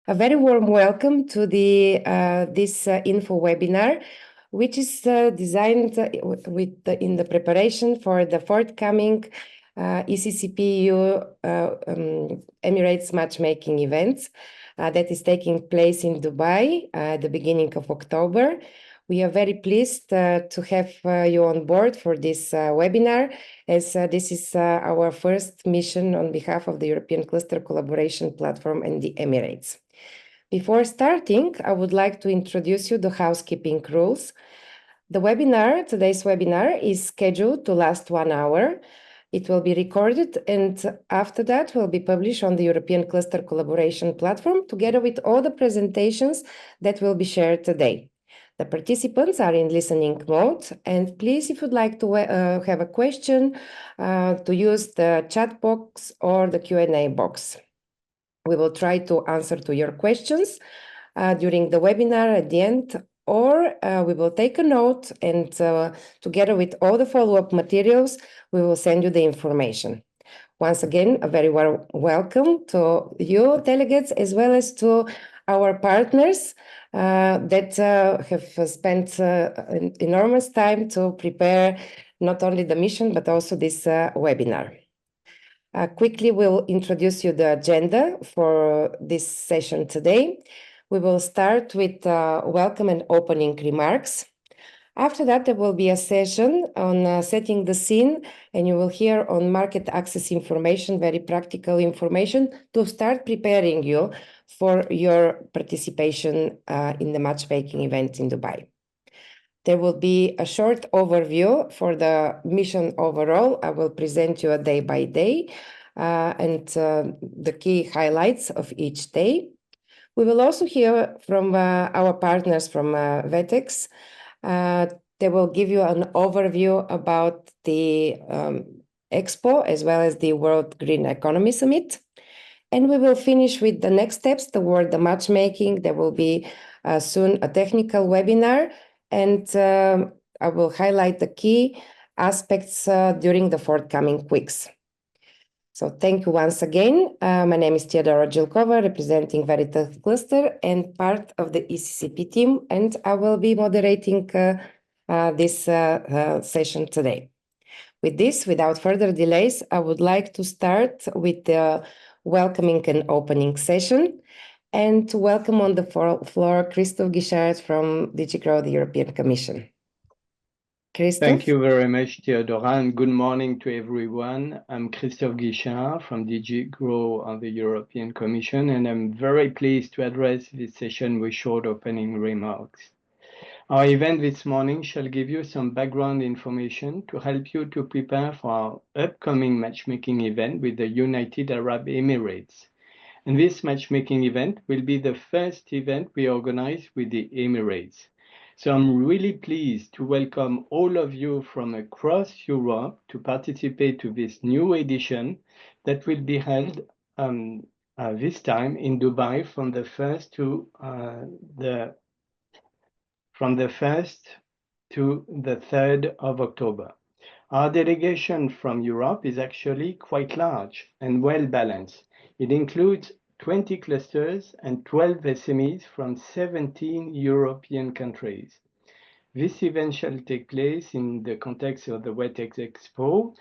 A very warm welcome to this info webinar, which is designed in the preparation for the forthcoming ECCP EU Emirates matchmaking events that is taking place in Dubai at the beginning of October. We are very pleased to have you on board for this webinar, as this is our first mission on behalf of the European Cluster Collaboration Platform and the Emirates. Before starting, I would like to introduce you the housekeeping rules. Today's webinar is scheduled to last 1 hour. It will be recorded and after that will be published on the European Cluster Collaboration Platform together with all the presentations that will be shared today. The participants are in listening mode, and please, if you'd like to have a question, to use the chat box or the Q&A box. We will try to answer to your questions during the webinar at the end, or we will take a note and together with all the follow-up materials, we will send you the information. Once again, a very warm welcome to you delegates, as well as to our partners that have spent enormous time to prepare not only the mission, but also this webinar. Quickly, we'll introduce you the agenda for this session today. We will start with welcome and opening remarks. After that, there will be a session on setting the scene, and you will hear on market access information, very practical information to start preparing you for your participation in the matchmaking event in Dubai. There will be a short overview for the mission overall. I will present you a day by day and the key highlights of each day. We will also hear from our partners from WETEX. They will give you an overview about the Expo as well as the World Green Economy Summit. And we will finish with the next steps toward the matchmaking. There will be soon a technical webinar, and I will highlight the key aspects during the forthcoming weeks. So thank you once again. My name is Teodora Jilkova, representing Veritas Cluster and part of the ECCP team, and I will be moderating this session today. With this, without further delays, I would like to start with the welcoming and opening session, and to welcome on the floor Christophe Guichard from DG GROW, the European Commission. Christophe? Thank you very much, Teodora, and good morning to everyone. I'm Christophe Guichard from DG GROW of the European Commission, and I'm very pleased to address this session with short opening remarks. Our event this morning shall give you some background information to help you to prepare for our upcoming matchmaking event with the United Arab Emirates. And this matchmaking event will be the first event we organize with the Emirates. So I'm really pleased to welcome all of you from across Europe to participate to this new edition that will be held this time in Dubai from the 1st to the 3rd of October. Our delegation from Europe is actually quite large and well balanced. It includes 20 clusters and 12 SMEs from 17 European countries. This event shall take place in the context of the WETEX Expo,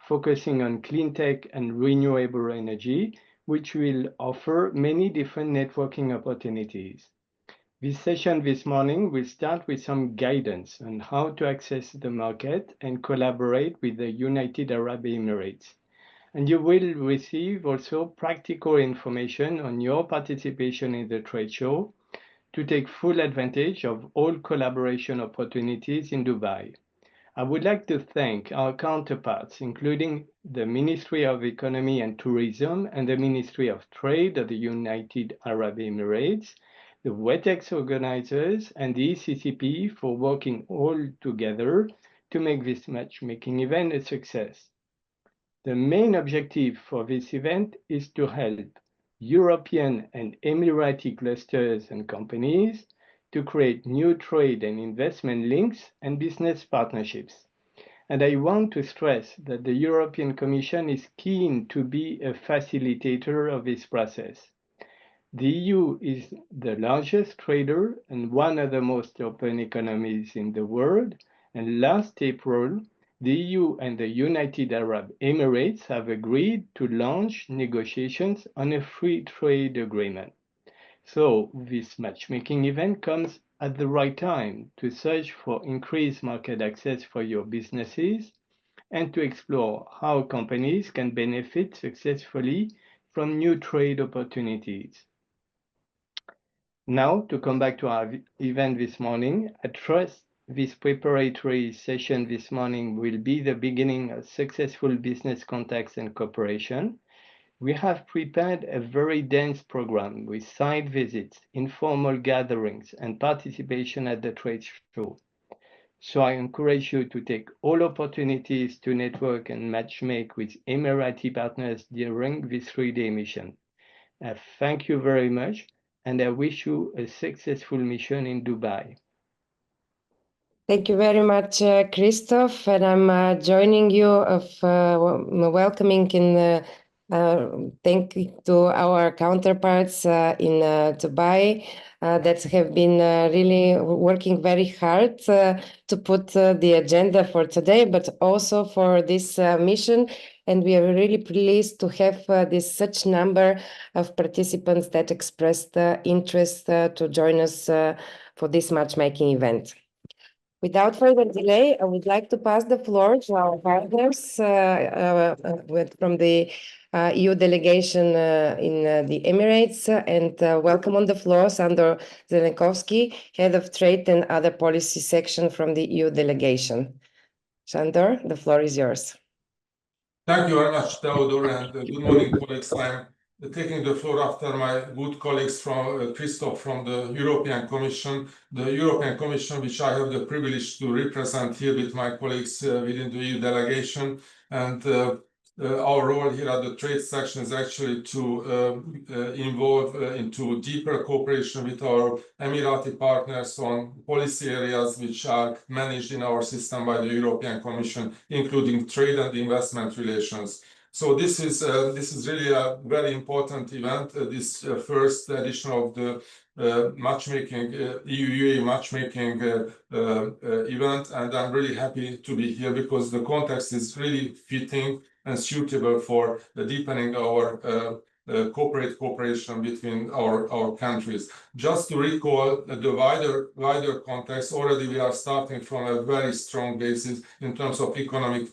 focusing on clean tech and renewable energy, which will offer many different networking opportunities. This session this morning will start with some guidance on how to access the market and collaborate with the United Arab Emirates. And you will receive also practical information on your participation in the trade show to take full advantage of all collaboration opportunities in Dubai. I would like to thank our counterparts, including the Ministry of Economy and Tourism and the Ministry of Trade of the United Arab Emirates, the WETEX organizers, and the ECCP for working all together to make this matchmaking event a success. The main objective for this event is to help European and Emirati clusters and companies to create new trade and investment links and business partnerships. And I want to stress that the European Commission is keen to be a facilitator of this process. The EU is the largest trader and one of the most open economies in the world. And last April, the EU and the United Arab Emirates have agreed to launch negotiations on a free trade agreement. So this matchmaking event comes at the right time to search for increased market access for your businesses and to explore how companies can benefit successfully from new trade opportunities. Now, to come back to our event this morning, I trust this preparatory session this morning will be the beginning of successful business contacts and cooperation. We have prepared a very dense program with site visits, informal gatherings, and participation at the trade show. So I encourage you to take all opportunities to network and matchmake with Emirati partners during this 3-day mission. Thank you very much, and I wish you a successful mission in Dubai. Thank you very much, Christoph, and I'm joining you of welcoming in thank you to our counterparts in Dubai that have been really working very hard to put the agenda for today, but also for this mission. And we are really pleased to have this such number of participants that expressed interest to join us for this matchmaking event. Without further delay, I would like to pass the floor to our partners from the EU delegation in the Emirates, and welcome on the floor Sandor Zelenkovsky, Head of Trade and Other Policy Section from the EU delegation. Sandor, the floor is yours. Thank you very much, Theodore, and good morning, colleagues. I'm taking the floor after my good colleagues from Christoph from the European Commission. The European Commission, which I have the privilege to represent here with my colleagues within the EU delegation. And our role here at the trade section is actually to involve into deeper cooperation with our Emirati partners on policy areas which are managed in our system by the European Commission, including trade and investment relations. So this is really a very important event, this first edition of the matchmaking, EU-UAE matchmaking event, and I'm really happy to be here because the context is really fitting and suitable for deepening our cooperation between our countries. Just to recall the wider context, already we are starting from a very strong basis in terms of economic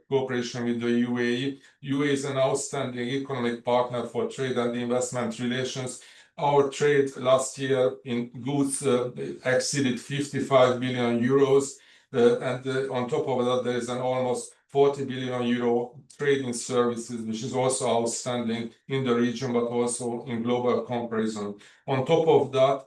cooperation with the UAE. UAE is an outstanding economic partner for trade and investment relations. Our trade last year in goods exceeded 55 billion euros. And on top of that, there is an almost 40 billion euro trading services, which is also outstanding in the region, but also in global comparison. On top of that,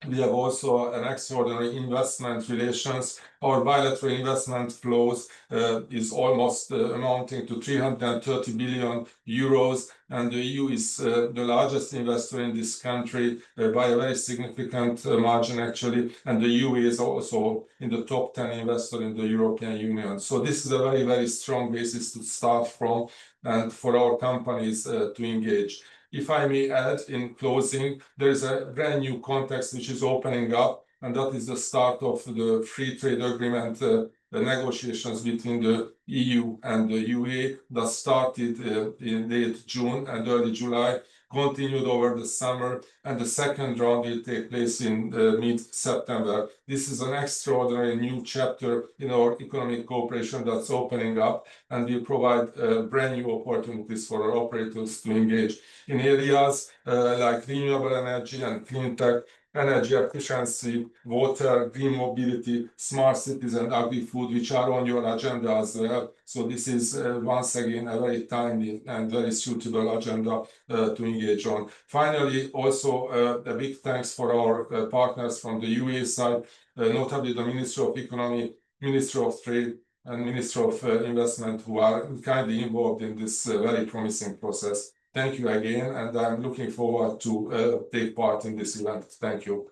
we have also an extraordinary investment relations. Our bilateral investment flows is almost amounting to 330 billion euros, and the EU is the largest investor in this country by a very significant margin, actually, and the EU is also in the top 10 investor in the European Union. So this is a very, very strong basis to start from and for our companies to engage. If I may add in closing, there is a brand new context which is opening up, and that is the start of the free trade agreement negotiations between the EU and the UAE that started in late June and early July, continued over the summer, and the second round will take place in mid-September. This is an extraordinary new chapter in our economic cooperation that's opening up, and will provide brand new opportunities for our operators to engage in areas like renewable energy and clean tech, energy efficiency, water, green mobility, smart cities, and agri-food, which are on your agenda as well. So this is once again a very timely and very suitable agenda to engage on. Finally, also a big thanks for our partners from the UAE side, notably the Ministry of Economy, Ministry of Trade, and Ministry of Investment, who are kindly involved in this very promising process. Thank you again, and I'm looking forward to take part in this event. Thank you.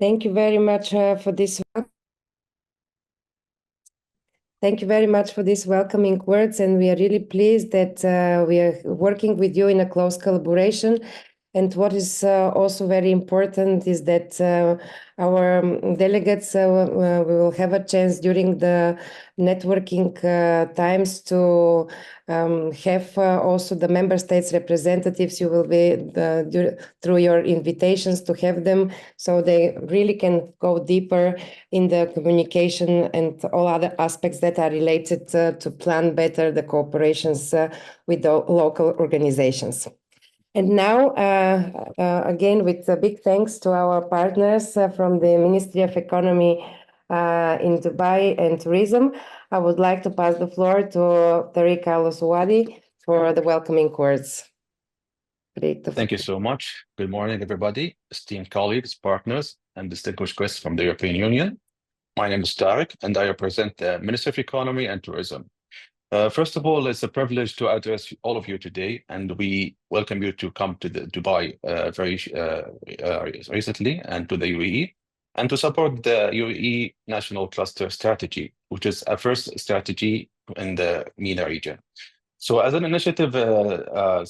Thank you very much for this. Thank you very much for these welcoming words, and we are really pleased that we are working with you in a close collaboration. And what is also very important is that our delegates we will have a chance during the networking times to have also the member states representatives. You will be through your invitations to have them, so they really can go deeper in the communication and all other aspects that are related to plan better the cooperations with the local organizations. And now, again, with a big thanks to our partners from the Ministry of Economy in Dubai and Tourism, I would like to pass the floor to Tariq Al-Suwadi for the welcoming words. Thank you so much. Good morning, everybody, esteemed colleagues, partners, and distinguished guests from the European Union. My name is Tariq, and I represent the Ministry of Economy and Tourism. First of all, it's a privilege to address all of you today, and we welcome you to come to Dubai very recently and to the UAE, and to support the UAE National Cluster Strategy, which is a first strategy in the MENA region. So as an initiative to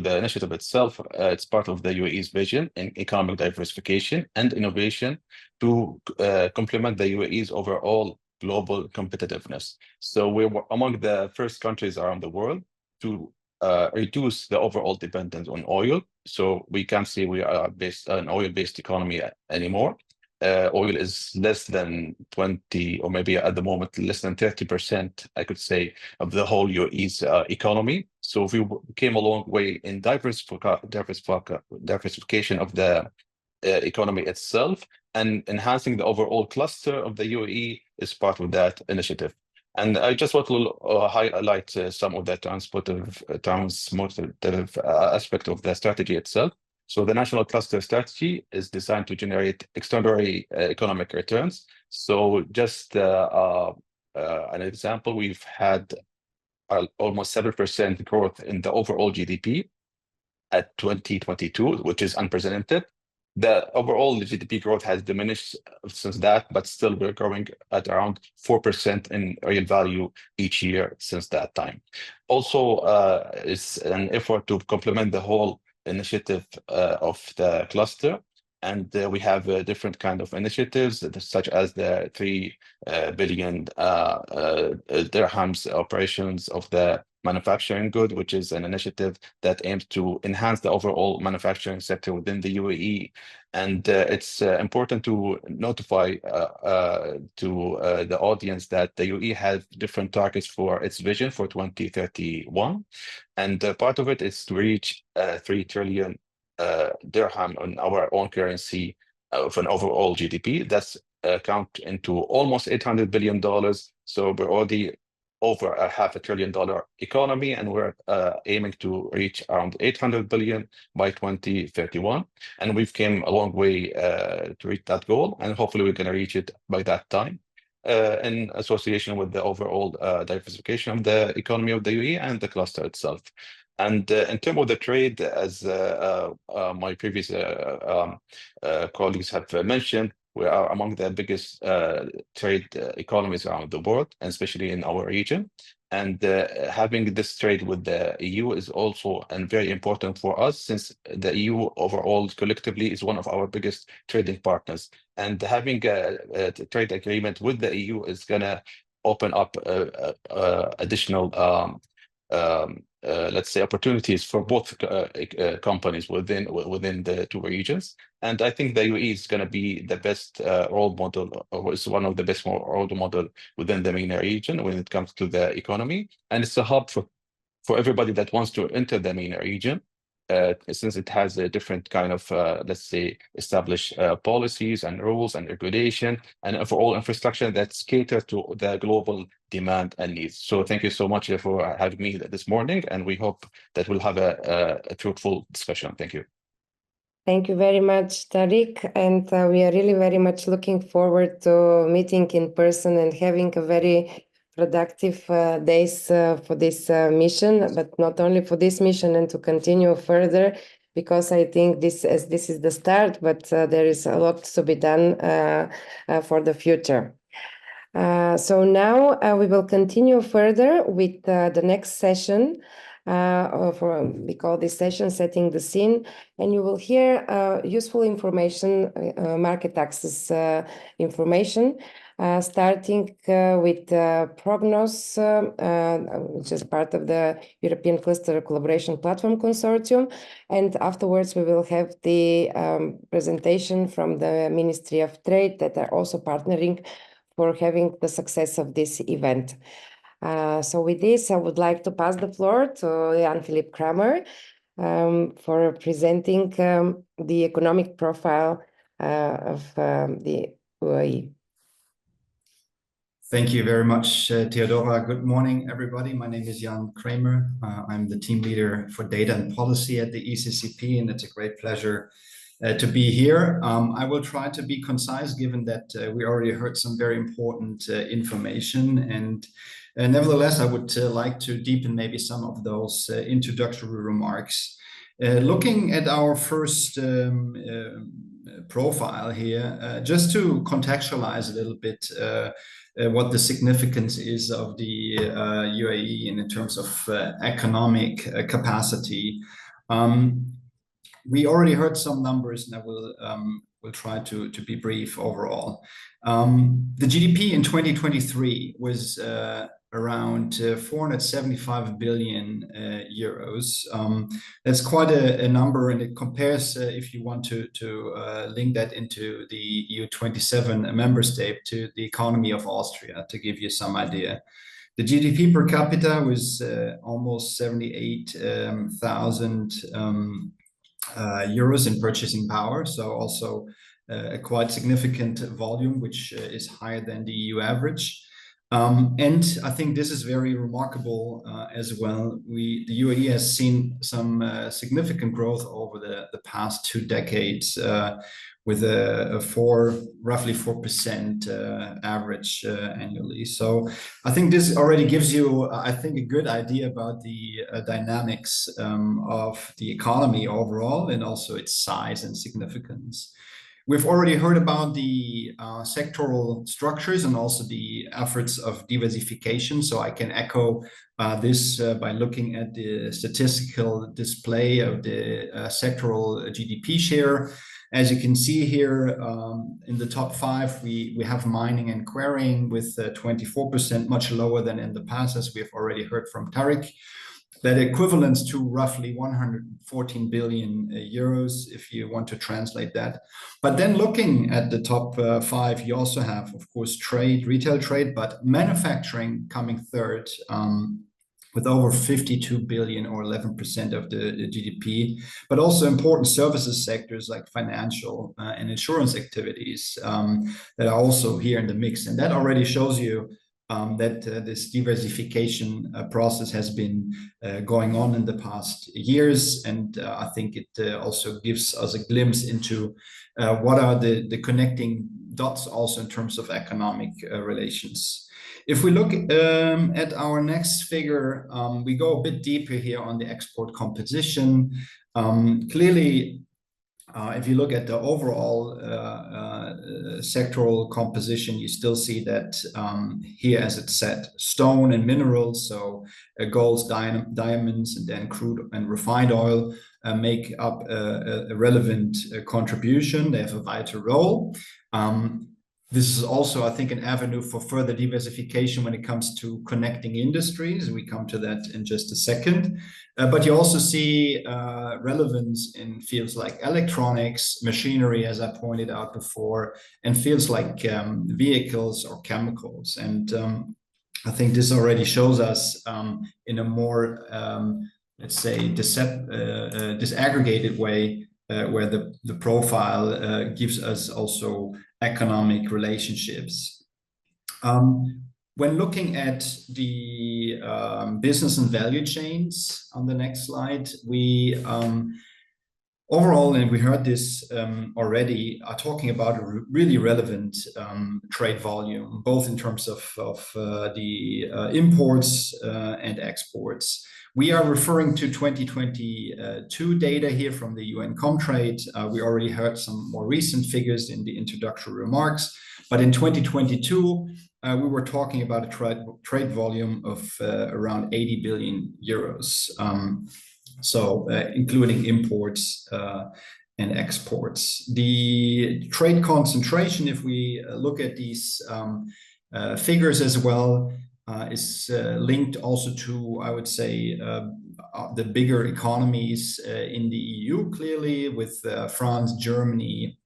the initiative itself, it's part of the UAE's vision in economic diversification and innovation to complement the UAE's overall global competitiveness. So we're among the first countries around the world to reduce the overall dependence on oil. So we can't say we are an oil-based economy anymore. Oil is less than 20, or maybe at the moment less than 30%, I could say, of the whole UAE's economy. So we came a long way in diversification of the economy itself, and enhancing the overall cluster of the UAE is part of that initiative. And I just want to highlight some of the transformative aspect of the strategy itself. So the National Cluster Strategy is designed to generate extraordinary economic returns. So just an example, we've had almost 7% growth in the overall GDP at 2022, which is unprecedented. The overall GDP growth has diminished since that, but still we're growing at around 4% in real value each year since that time. Also, it's an effort to complement the whole initiative of the cluster, and we have different kind of initiatives such as the 3 billion dirhams operations of the manufacturing good, which is an initiative that aims to enhance the overall manufacturing sector within the UAE. And it's important to notify to the audience that the UAE has different targets for its vision for 2031. And part of it is to reach 3 trillion dirham on our own currency of an overall GDP. That's count into almost $800 billion. So we're already over a $500 billion economy, and we're aiming to reach around 800 billion by 2031. And we've came a long way to reach that goal, and hopefully we're going to reach it by that time in association with the overall diversification of the economy of the UAE and the cluster itself. And in terms of the trade, as my previous colleagues have mentioned, we are among the biggest trade economies around the world, and especially in our region. And having this trade with the EU is also very important for us, since the EU overall collectively is one of our biggest trading partners. And having a trade agreement with the EU is going to open up additional let's say opportunities for both companies within the two regions. And I think the UAE is going to be the best role model, or is one of the best role model within the MENA region when it comes to the economy. And it's a hub for everybody that wants to enter the MENA region, since it has a different kind of, let's say, established policies and rules and regulation, and overall infrastructure that's catered to the global demand and needs. So thank you so much for having me this morning, and we hope that we'll have a fruitful discussion. Thank you. Thank you very much, Tariq. And we are really very much looking forward to meeting in person and having a very productive days for this mission, but not only for this mission, and to continue further, because I think this is the start, but there is a lot to be done for the future. So now we will continue further with the next session, we call this session Setting the Scene, and you will hear useful information, market access information, starting with Prognos, which is part of the European Cluster Collaboration Platform Consortium. And afterwards, we will have the presentation from the Ministry of Trade that are also partnering for having the success of this event. So with this, I would like to pass the floor to Jan-Philipp Kramer for presenting the economic profile of the UAE. Thank you very much, Theodora. Good morning, everybody. My name is Jan Kramer. I'm the team leader for data and policy at the ECCP, and it's a great pleasure to be here. I will try to be concise, given that we already heard some very important information. And nevertheless, I would like to deepen maybe some of those introductory remarks. Looking at our first profile here, just to contextualize a little bit what the significance is of the UAE in terms of economic capacity. We already heard some numbers, and I will try to be brief overall. The GDP in 2023 was around 475 billion euros. That's quite a number, and it compares, if you want to link that into the EU-27 member state, to the economy of Austria, to give you some idea. The GDP per capita was almost 78,000 euros in purchasing power, so also a quite significant volume, which is higher than the EU average. And I think this is very remarkable as well. The UAE has seen some significant growth over the past 2 decades with a roughly 4% average annually. So I think this already gives you, I think, a good idea about the dynamics of the economy overall, and also its size and significance. We've already heard about the sectoral structures and also the efforts of diversification. So I can echo this by looking at the statistical display of the sectoral GDP share. As you can see here, in the top 5, we have mining and quarrying with 24%, much lower than in the past, as we have already heard from Tariq. That equivalents to roughly 114 billion euros, if you want to translate that. But then looking at the top 5, you also have, of course, trade, retail trade, but manufacturing coming third, with over 52 billion or 11% of the GDP, but also important services sectors like financial and insurance activities that are also here in the mix. And that already shows you that this diversification process has been going on in the past years. And I think it also gives us a glimpse into what are the connecting dots also in terms of economic relations. If we look at our next figure, we go a bit deeper here on the export composition. Clearly, if you look at the overall sectoral composition, you still see that here, as it's said, stone and minerals, so golds, diamonds, and then crude and refined oil make up a relevant contribution. They have a vital role. This is also, I think, an avenue for further diversification when it comes to connecting industries. We come to that in just a second. But you also see relevance in fields like electronics, machinery, as I pointed out before, and fields like vehicles or chemicals. And I think this already shows us in a more, let's say, disaggregated way, where the profile gives us also economic relationships. When looking at the business and value chains on the next slide, we overall, and we heard this already, are talking about a really relevant trade volume, both in terms of the imports and exports. We are referring to 2022 data here from the UN Comtrade. We already heard some more recent figures in the introductory remarks. But in 2022, we were talking about a trade volume of around 80 billion euros. So including imports and exports. The trade concentration, if we look at these figures as well, is linked also to, I would say, the bigger economies in the EU, clearly, with France, Germany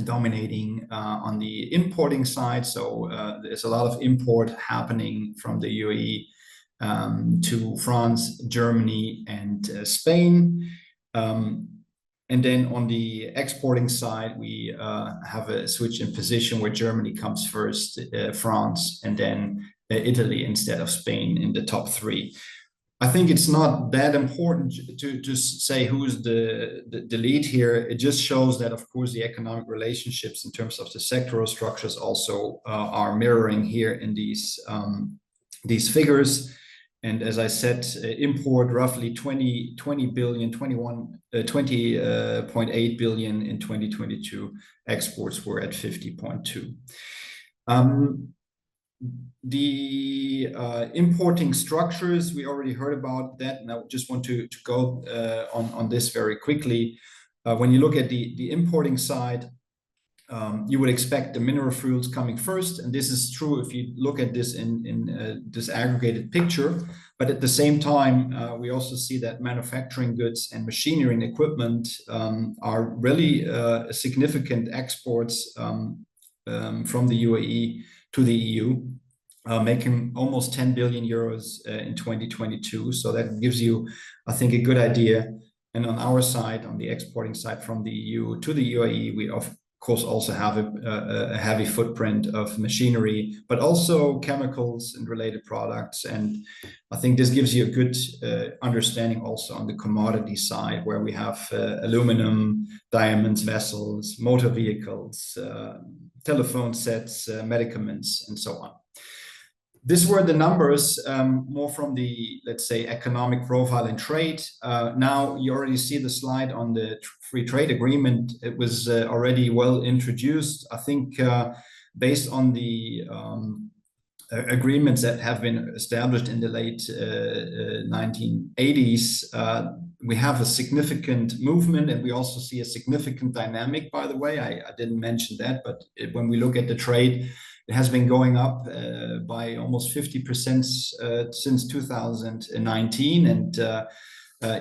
dominating on the importing side. So there's a lot of import happening from the UAE to France, Germany, and Spain. And then on the exporting side, we have a switch in position where Germany comes first, France, and then Italy instead of Spain in the top three. I think it's not that important to say who's the lead here. It just shows that, of course, the economic relationships in terms of the sectoral structures also are mirroring here in these figures. And as I said, import roughly 20.8 billion in 2022. Exports were at 50.2. The importing structures, we already heard about that, and I just want to go on this very quickly. When you look at the importing side, you would expect the mineral fuels coming first, and this is true if you look at this in this aggregated picture. But at the same time, we also see that manufacturing goods and machinery and equipment are really significant exports from the UAE to the EU, making almost 10 billion euros in 2022. So that gives you, I think, a good idea. And on our side, on the exporting side from the EU to the UAE, we of course also have a heavy footprint of machinery, but also chemicals and related products. And I think this gives you a good understanding also on the commodity side, where we have aluminum, diamonds, vessels, motor vehicles, telephone sets, medicaments, and so on. These were the numbers, more from the, let's say, economic profile and trade. Now you already see the slide on the free trade agreement. It was already well introduced. I think based on the agreements that have been established in the late 1980s, we have a significant movement, and we also see a significant dynamic, by the way. I didn't mention that, but when we look at the trade, it has been going up by almost 50% since 2019, and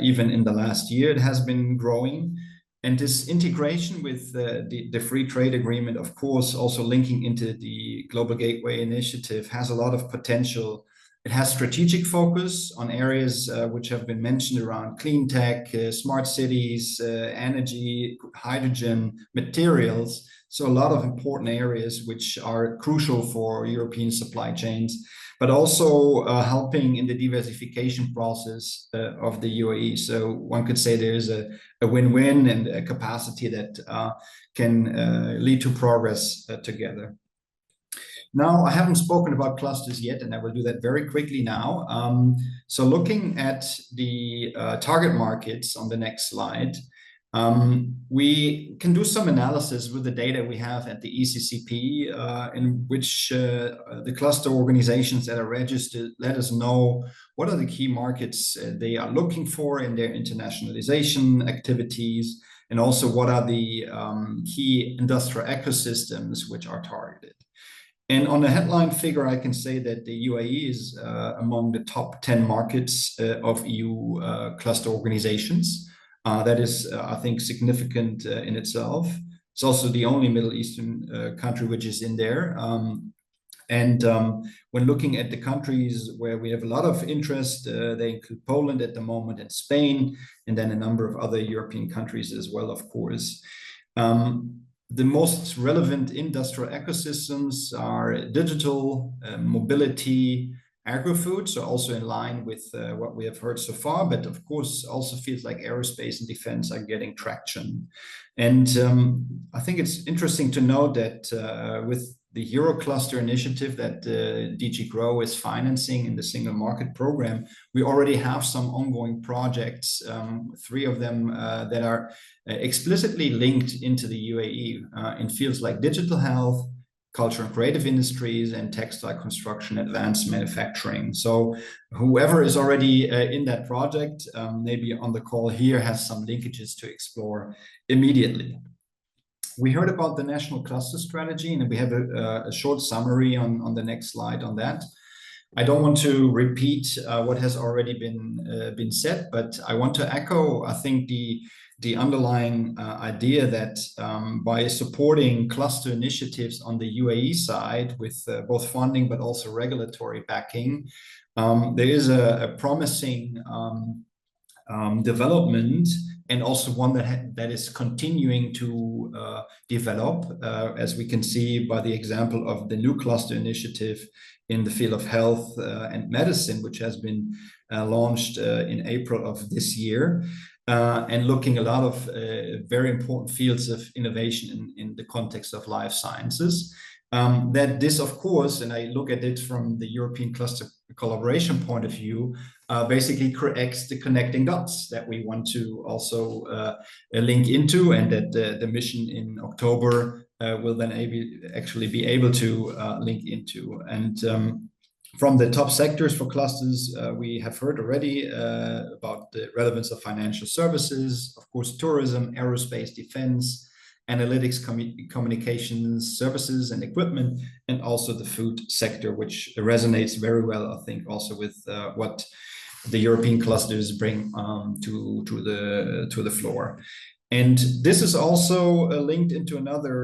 even in the last year, it has been growing. And this integration with the free trade agreement, of course, also linking into the Global Gateway Initiative, has a lot of potential. It has strategic focus on areas which have been mentioned around clean tech, smart cities, energy, hydrogen, materials. So a lot of important areas which are crucial for European supply chains, but also helping in the diversification process of the UAE. So one could say there's a win-win and a capacity that can lead to progress together. Now, I haven't spoken about clusters yet, and I will do that very quickly now. So looking at the target markets on the next slide, we can do some analysis with the data we have at the ECCP, in which the cluster organizations that are registered let us know what are the key markets they are looking for in their internationalization activities, and also what are the key industrial ecosystems which are targeted. And on a headline figure, I can say that the UAE is among the top 10 markets of EU cluster organizations. That is, I think, significant in itself. It's also the only Middle Eastern country which is in there. When looking at the countries where we have a lot of interest, they include Poland at the moment and Spain, and then a number of other European countries as well, of course. The most relevant industrial ecosystems are digital, mobility, agri-food, so also in line with what we have heard so far, but of course also feels like aerospace and defense are getting traction. And I think it's interesting to note that with the Eurocluster initiative that DG Grow is financing in the Single Market Program, we already have some ongoing projects, 3 of them that are explicitly linked into the UAE in fields like digital health, culture and creative industries, and textile, construction, advanced manufacturing. So whoever is already in that project, maybe on the call here, has some linkages to explore immediately. We heard about the national cluster strategy, and we have a short summary on the next slide on that. I don't want to repeat what has already been said, but I want to echo, I think, the underlying idea that by supporting cluster initiatives on the UAE side with both funding but also regulatory backing, there is a promising development, and also one that is continuing to develop, as we can see by the example of the new cluster initiative in the field of health and medicine, which has been launched in April of this year, and looking a lot of very important fields of innovation in the context of life sciences. That this, of course, and I look at it from the European cluster collaboration point of view, basically creates the connecting dots that we want to also link into, and that the mission in October will then actually be able to link into. And from the top sectors for clusters, we have heard already about the relevance of financial services, of course, tourism, aerospace, defense, analytics, communications, services and equipment, and also the food sector, which resonates very well, I think, also with what the European clusters bring to the floor. And this is also linked into another,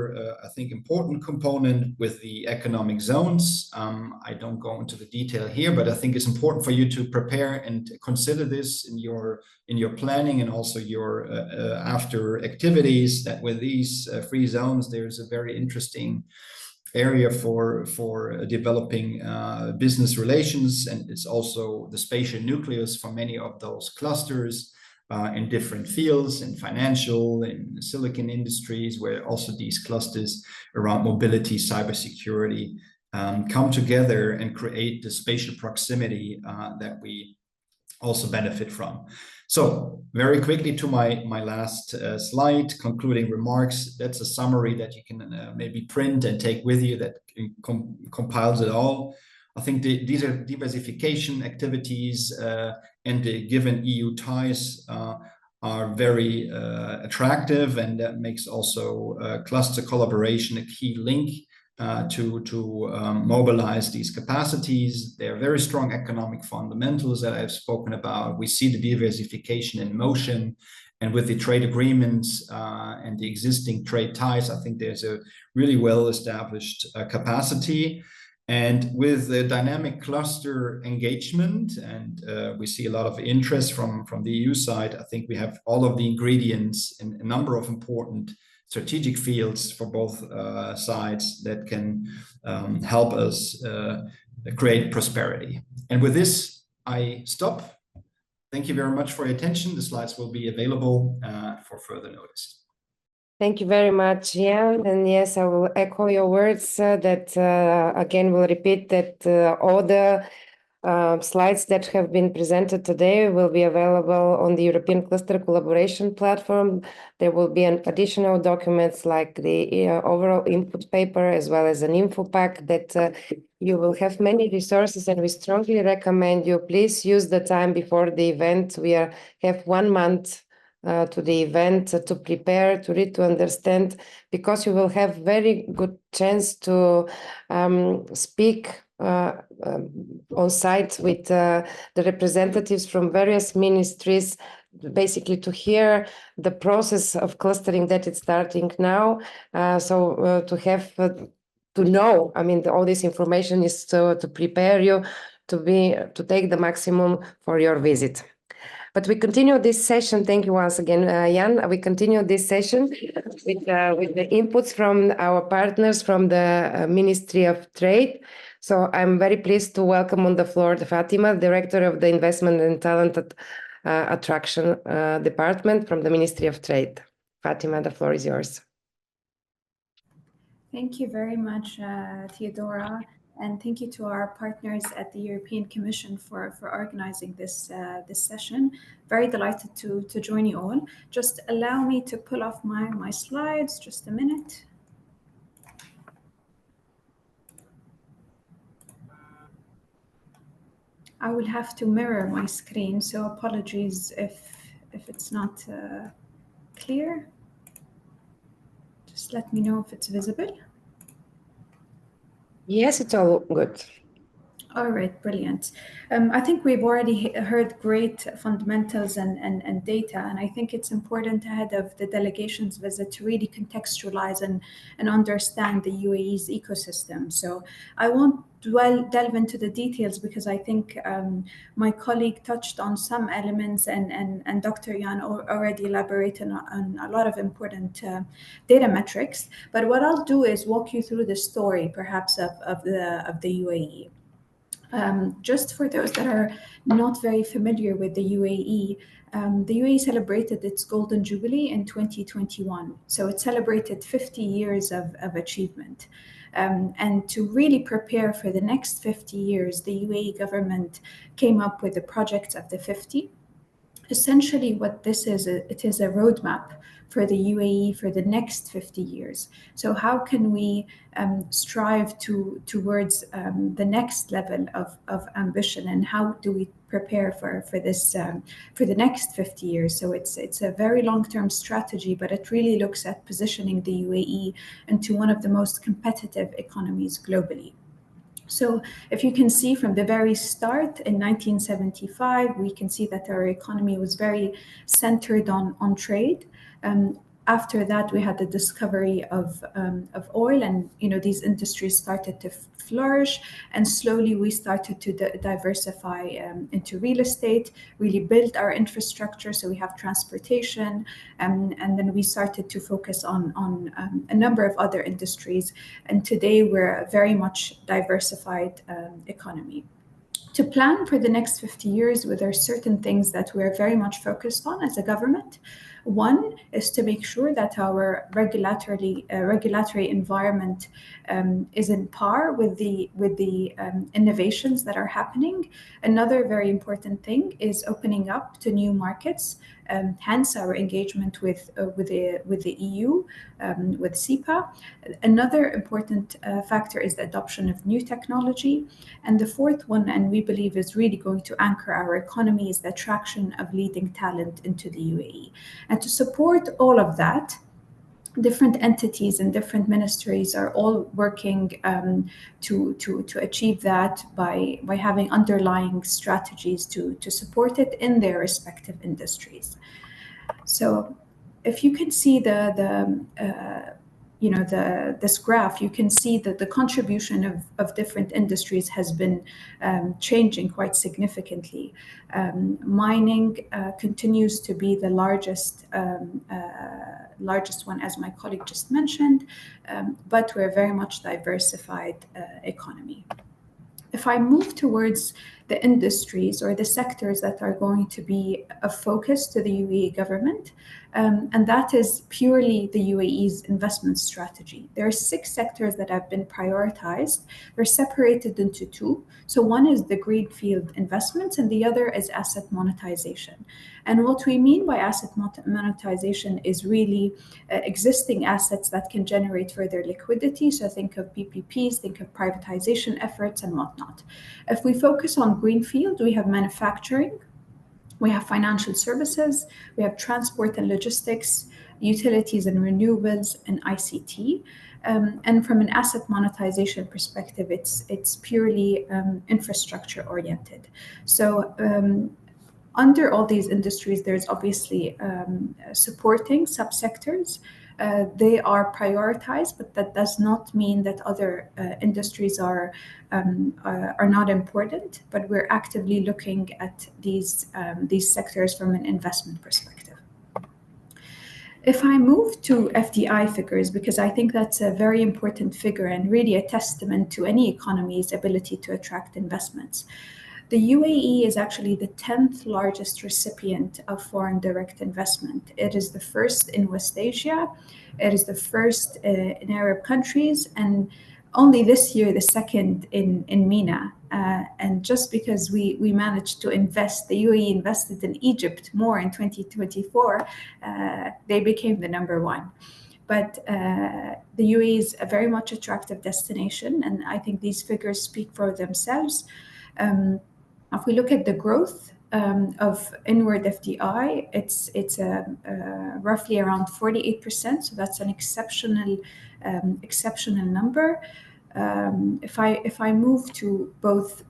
I think, important component with the economic zones. I don't go into the detail here, but I think it's important for you to prepare and consider this in your planning, and also your after activities, that with these free zones, there's a very interesting area for developing business relations, and it's also the spatial nucleus for many of those clusters in different fields, in financial, in silicon industries, where also these clusters around mobility, cybersecurity come together and create the spatial proximity that we also benefit from. So very quickly to my last slide, concluding remarks. That's a summary that you can maybe print and take with you, that compiles it all. I think these are diversification activities, and the given EU ties are very attractive, and that makes also cluster collaboration a key link to mobilize these capacities. There are very strong economic fundamentals that I've spoken about. We see the diversification in motion, and with the trade agreements and the existing trade ties, I think there's a really well-established capacity. And with the dynamic cluster engagement, and we see a lot of interest from the EU side, I think we have all of the ingredients in a number of important strategic fields for both sides that can help us create prosperity. And with this, I stop. Thank you very much for your attention. The slides will be available for further notice. Thank you very much, Jan. And yes, I will echo your words that again, we'll repeat that all the slides that have been presented today will be available on the European Cluster Collaboration Platform. There will be an additional documents like the overall input paper, as well as an info pack that you will have many resources, and we strongly recommend you please use the time before the event. We have 1 month to the event to prepare, to read, to understand, because you will have very good chance to speak on site with the representatives from various ministries, basically to hear the process of clustering that it's starting now. To have to know, I mean, all this information is to prepare you to take the maximum for your visit. But we continue this session. Thank you once again, Jan. We continue this session with the inputs from our partners from the Ministry of Trade. So I'm very pleased to welcome on the floor Fatima, Director of the Investment and Talent Attraction Department from the Ministry of Trade. Fatima, the floor is yours. Thank you very much, Theodora. And thank you to our partners at the European Commission for organizing this session. Very delighted to join you all. Just allow me to pull off my slides, just a minute. I will have to mirror my screen, so apologies if it's not clear. Just let me know if it's visible. Yes, it's all good. All right, brilliant. I think we've already heard great fundamentals and data, and I think it's important ahead of the delegation's visit to really contextualize and understand the UAE's ecosystem. So I won't delve into the details because I think my colleague touched on some elements and Dr. Yan already elaborated on a lot of important data metrics. But what I'll do is walk you through the story, perhaps, of the UAE. Just for those that are not very familiar with the UAE, the UAE celebrated its Golden Jubilee in 2021. So it celebrated 50 years of achievement. And to really prepare for the next 50 years, the UAE government came up with the Project of the 50. Essentially, what this is, it is a roadmap for the UAE for the next 50 years. So how can we strive towards the next level of ambition, and how do we prepare for this for the next 50 years? So it's a very long-term strategy, but it really looks at positioning the UAE into one of the most competitive economies globally. So if you can see from the very start in 1975, we can see that our economy was very centered on trade. After that, we had the discovery of oil, and these industries started to flourish, and slowly we started to diversify into real estate, really build our infrastructure. So we have transportation, and then we started to focus on a number of other industries. And today we're a very much diversified economy. To plan for the next 50 years, there are certain things that we're very much focused on as a government. One is to make sure that our regulatory environment is in par with the innovations that are happening. Another very important thing is opening up to new markets. Hence our engagement with the EU, with SEPA. Another important factor is the adoption of new technology. And the fourth one, and we believe is really going to anchor our economy, is the attraction of leading talent into the UAE. And to support all of that, different entities and different ministries are all working to achieve that by having underlying strategies to support it in their respective industries. So if you can see this graph, you can see that the contribution of different industries has been changing quite significantly. Mining continues to be the largest one, as my colleague just mentioned, but we're a very much diversified economy. If I move towards the industries or the sectors that are going to be of focus to the UAE government, and that is purely the UAE's investment strategy. There are 6 sectors that have been prioritized. They're separated into 2. So one is the greenfield investments, and the other is asset monetization. And what we mean by asset monetization is really existing assets that can generate further liquidity. So think of PPPs, think of privatization efforts and whatnot. If we focus on greenfield, we have manufacturing, we have financial services, we have transport and logistics, utilities and renewables, and ICT. And from an asset monetization perspective, it's purely infrastructure oriented. So under all these industries, there's obviously supporting subsectors. They are prioritized, but that does not mean that other industries are not important. But we're actively looking at these sectors from an investment perspective. If I move to FDI figures, because I think that's a very important figure and really a testament to any economy's ability to attract investments. The UAE is actually the 10th largest recipient of foreign direct investment. It is the first in West Asia. It is the first in Arab countries, and only this year the second in MENA. And just because we managed to invest, the UAE invested in Egypt more in 2024, they became the #1. But the UAE is a very much attractive destination, and I think these figures speak for themselves. If we look at the growth of inward FDI, it's roughly around 48%. So that's an exceptional number. If I move to both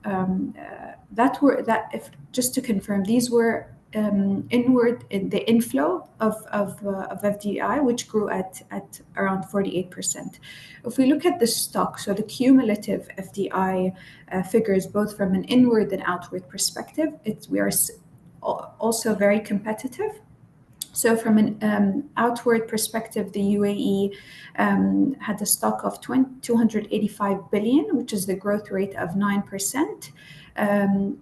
just to confirm, these were inward in the inflow of FDI, which grew at around 48%. If we look at the stock, so the cumulative FDI figures, both from an inward and outward perspective, we are also very competitive. So from an outward perspective, the UAE had a stock of 285 billion, which is the growth rate of 9%.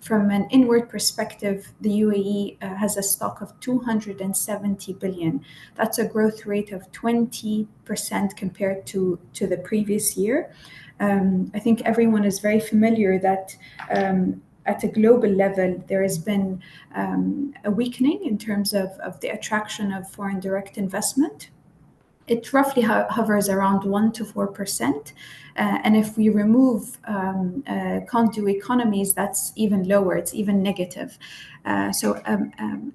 From an inward perspective, the UAE has a stock of 270 billion. That's a growth rate of 20% compared to the previous year. I think everyone is very familiar that at a global level, there has been a weakening in terms of the attraction of foreign direct investment. It roughly hovers around 1 to 4%. And if we remove conduit economies, that's even lower, it's even negative. So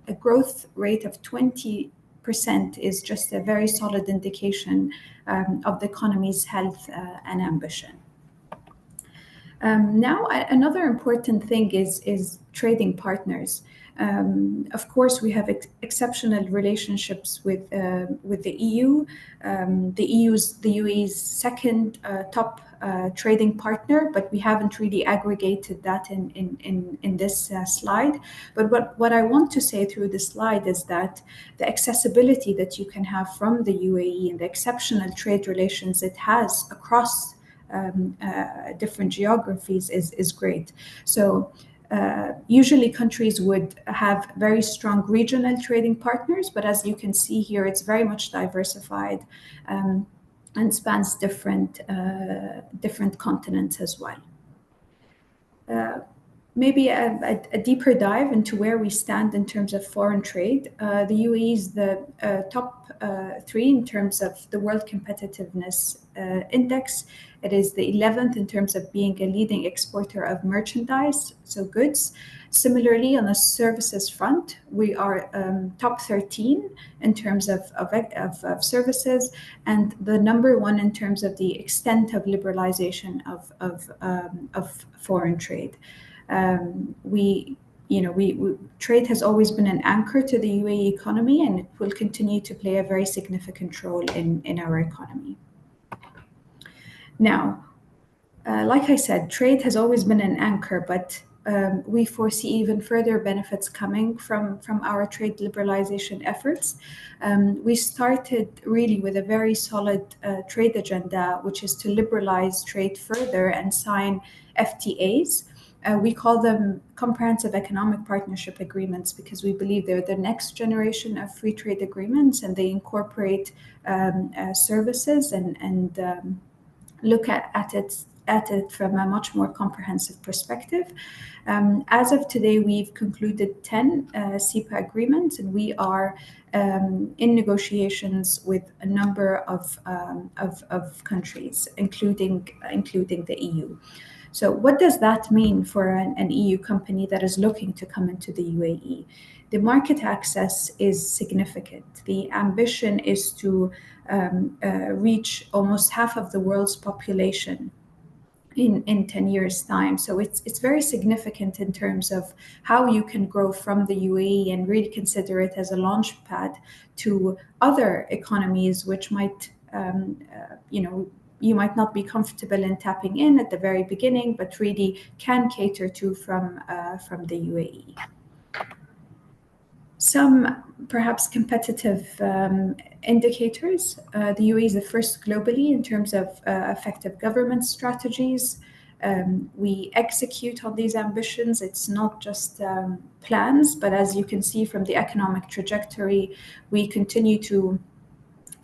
a growth rate of 20% is just a very solid indication of the economy's health and ambition. Now, another important thing is trading partners. Of course, we have exceptional relationships with the EU. The UAE's second top trading partner, but we haven't really aggregated that in this slide. But what I want to say through this slide is that the accessibility that you can have from the UAE and the exceptional trade relations it has across different geographies is great. So usually countries would have very strong regional trading partners, but as you can see here, it's very much diversified and spans different continents as well. Maybe a deeper dive into where we stand in terms of foreign trade. The UAE is the top 3 in terms of the World Competitiveness Index. It is the 11th in terms of being a leading exporter of merchandise, so goods. Similarly, on the services front, we are top 13 in terms of services, and the number 1 in terms of the extent of liberalization of foreign trade. Trade has always been an anchor to the UAE economy, and it will continue to play a very significant role in our economy. Now, like I said, trade has always been an anchor, but we foresee even further benefits coming from our trade liberalization efforts. We started really with a very solid trade agenda, which is to liberalize trade further and sign FTAs. We call them comprehensive economic partnership agreements because we believe they're the next generation of free trade agreements, and they incorporate services and look at it from a much more comprehensive perspective. As of today, we've concluded 10 CEPA agreements, and we are in negotiations with a number of countries, including the EU. So what does that mean for an EU company that is looking to come into the UAE? The market access is significant. The ambition is to reach almost half of the world's population in 10 years' time. So it's very significant in terms of how you can grow from the UAE and really consider it as a launch pad to other economies, which might, you might not be comfortable in tapping in at the very beginning, but really can cater to from the UAE. Some perhaps competitive indicators. The UAE is the first globally in terms of effective government strategies. We execute on these ambitions. It's not just plans, but as you can see from the economic trajectory, we continue to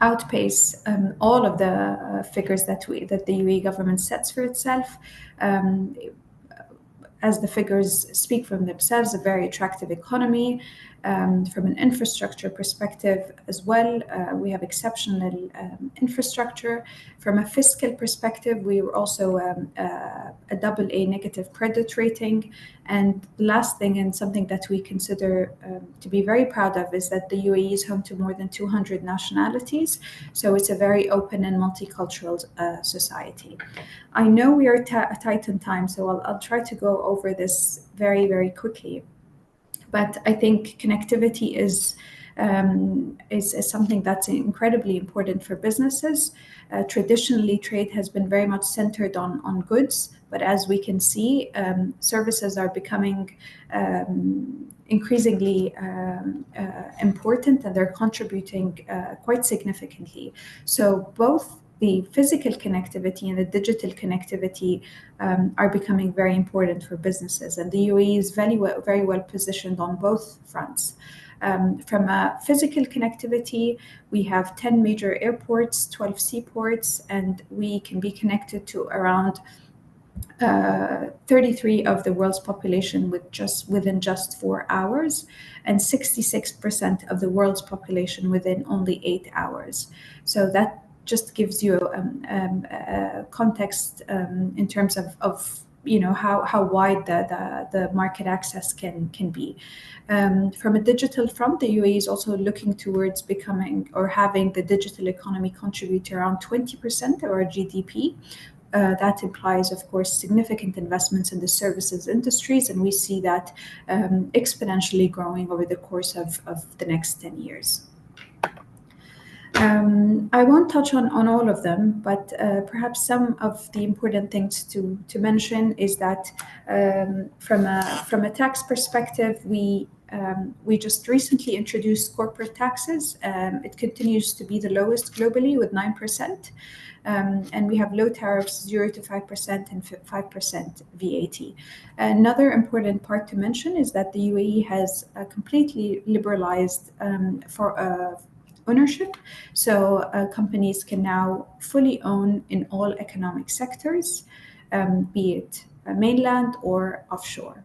outpace all of the figures that the UAE government sets for itself. As the figures speak for themselves, a very attractive economy, From an infrastructure perspective as well, we have exceptional infrastructure. From a fiscal perspective, we were also a AA negative credit rating. And the last thing, and something that we consider to be very proud of, is that the UAE is home to more than 200 nationalities. So it's a very open and multicultural society. I know we are tight on time, so I'll try to go over this very, very quickly. But I think connectivity is something that's incredibly important for businesses. Traditionally, trade has been very much centered on goods, but as we can see, services are becoming increasingly important, and they're contributing quite significantly. So both the physical connectivity and the digital connectivity are becoming very important for businesses, and the UAE is very well positioned on both fronts. From a physical connectivity, we have 10 major airports, 12 seaports, and we can be connected to around 33 of the world's population within just 4 hours, and 66% of the world's population within only 8 hours. So that just gives you a context in terms of how wide the market access can be. From a digital front, the UAE is also looking towards becoming or having the digital economy contribute around 20% of our GDP. That implies, of course, significant investments in the services industries, and we see that exponentially growing over the course of the next 10 years. I won't touch on all of them, but perhaps some of the important things to mention is that from a tax perspective, we just recently introduced corporate taxes. It continues to be the lowest globally with 9%. And we have low tariffs, 0 to 5% and 5% VAT. Another important part to mention is that the UAE has completely liberalized for ownership. So companies can now fully own in all economic sectors, be it mainland or offshore.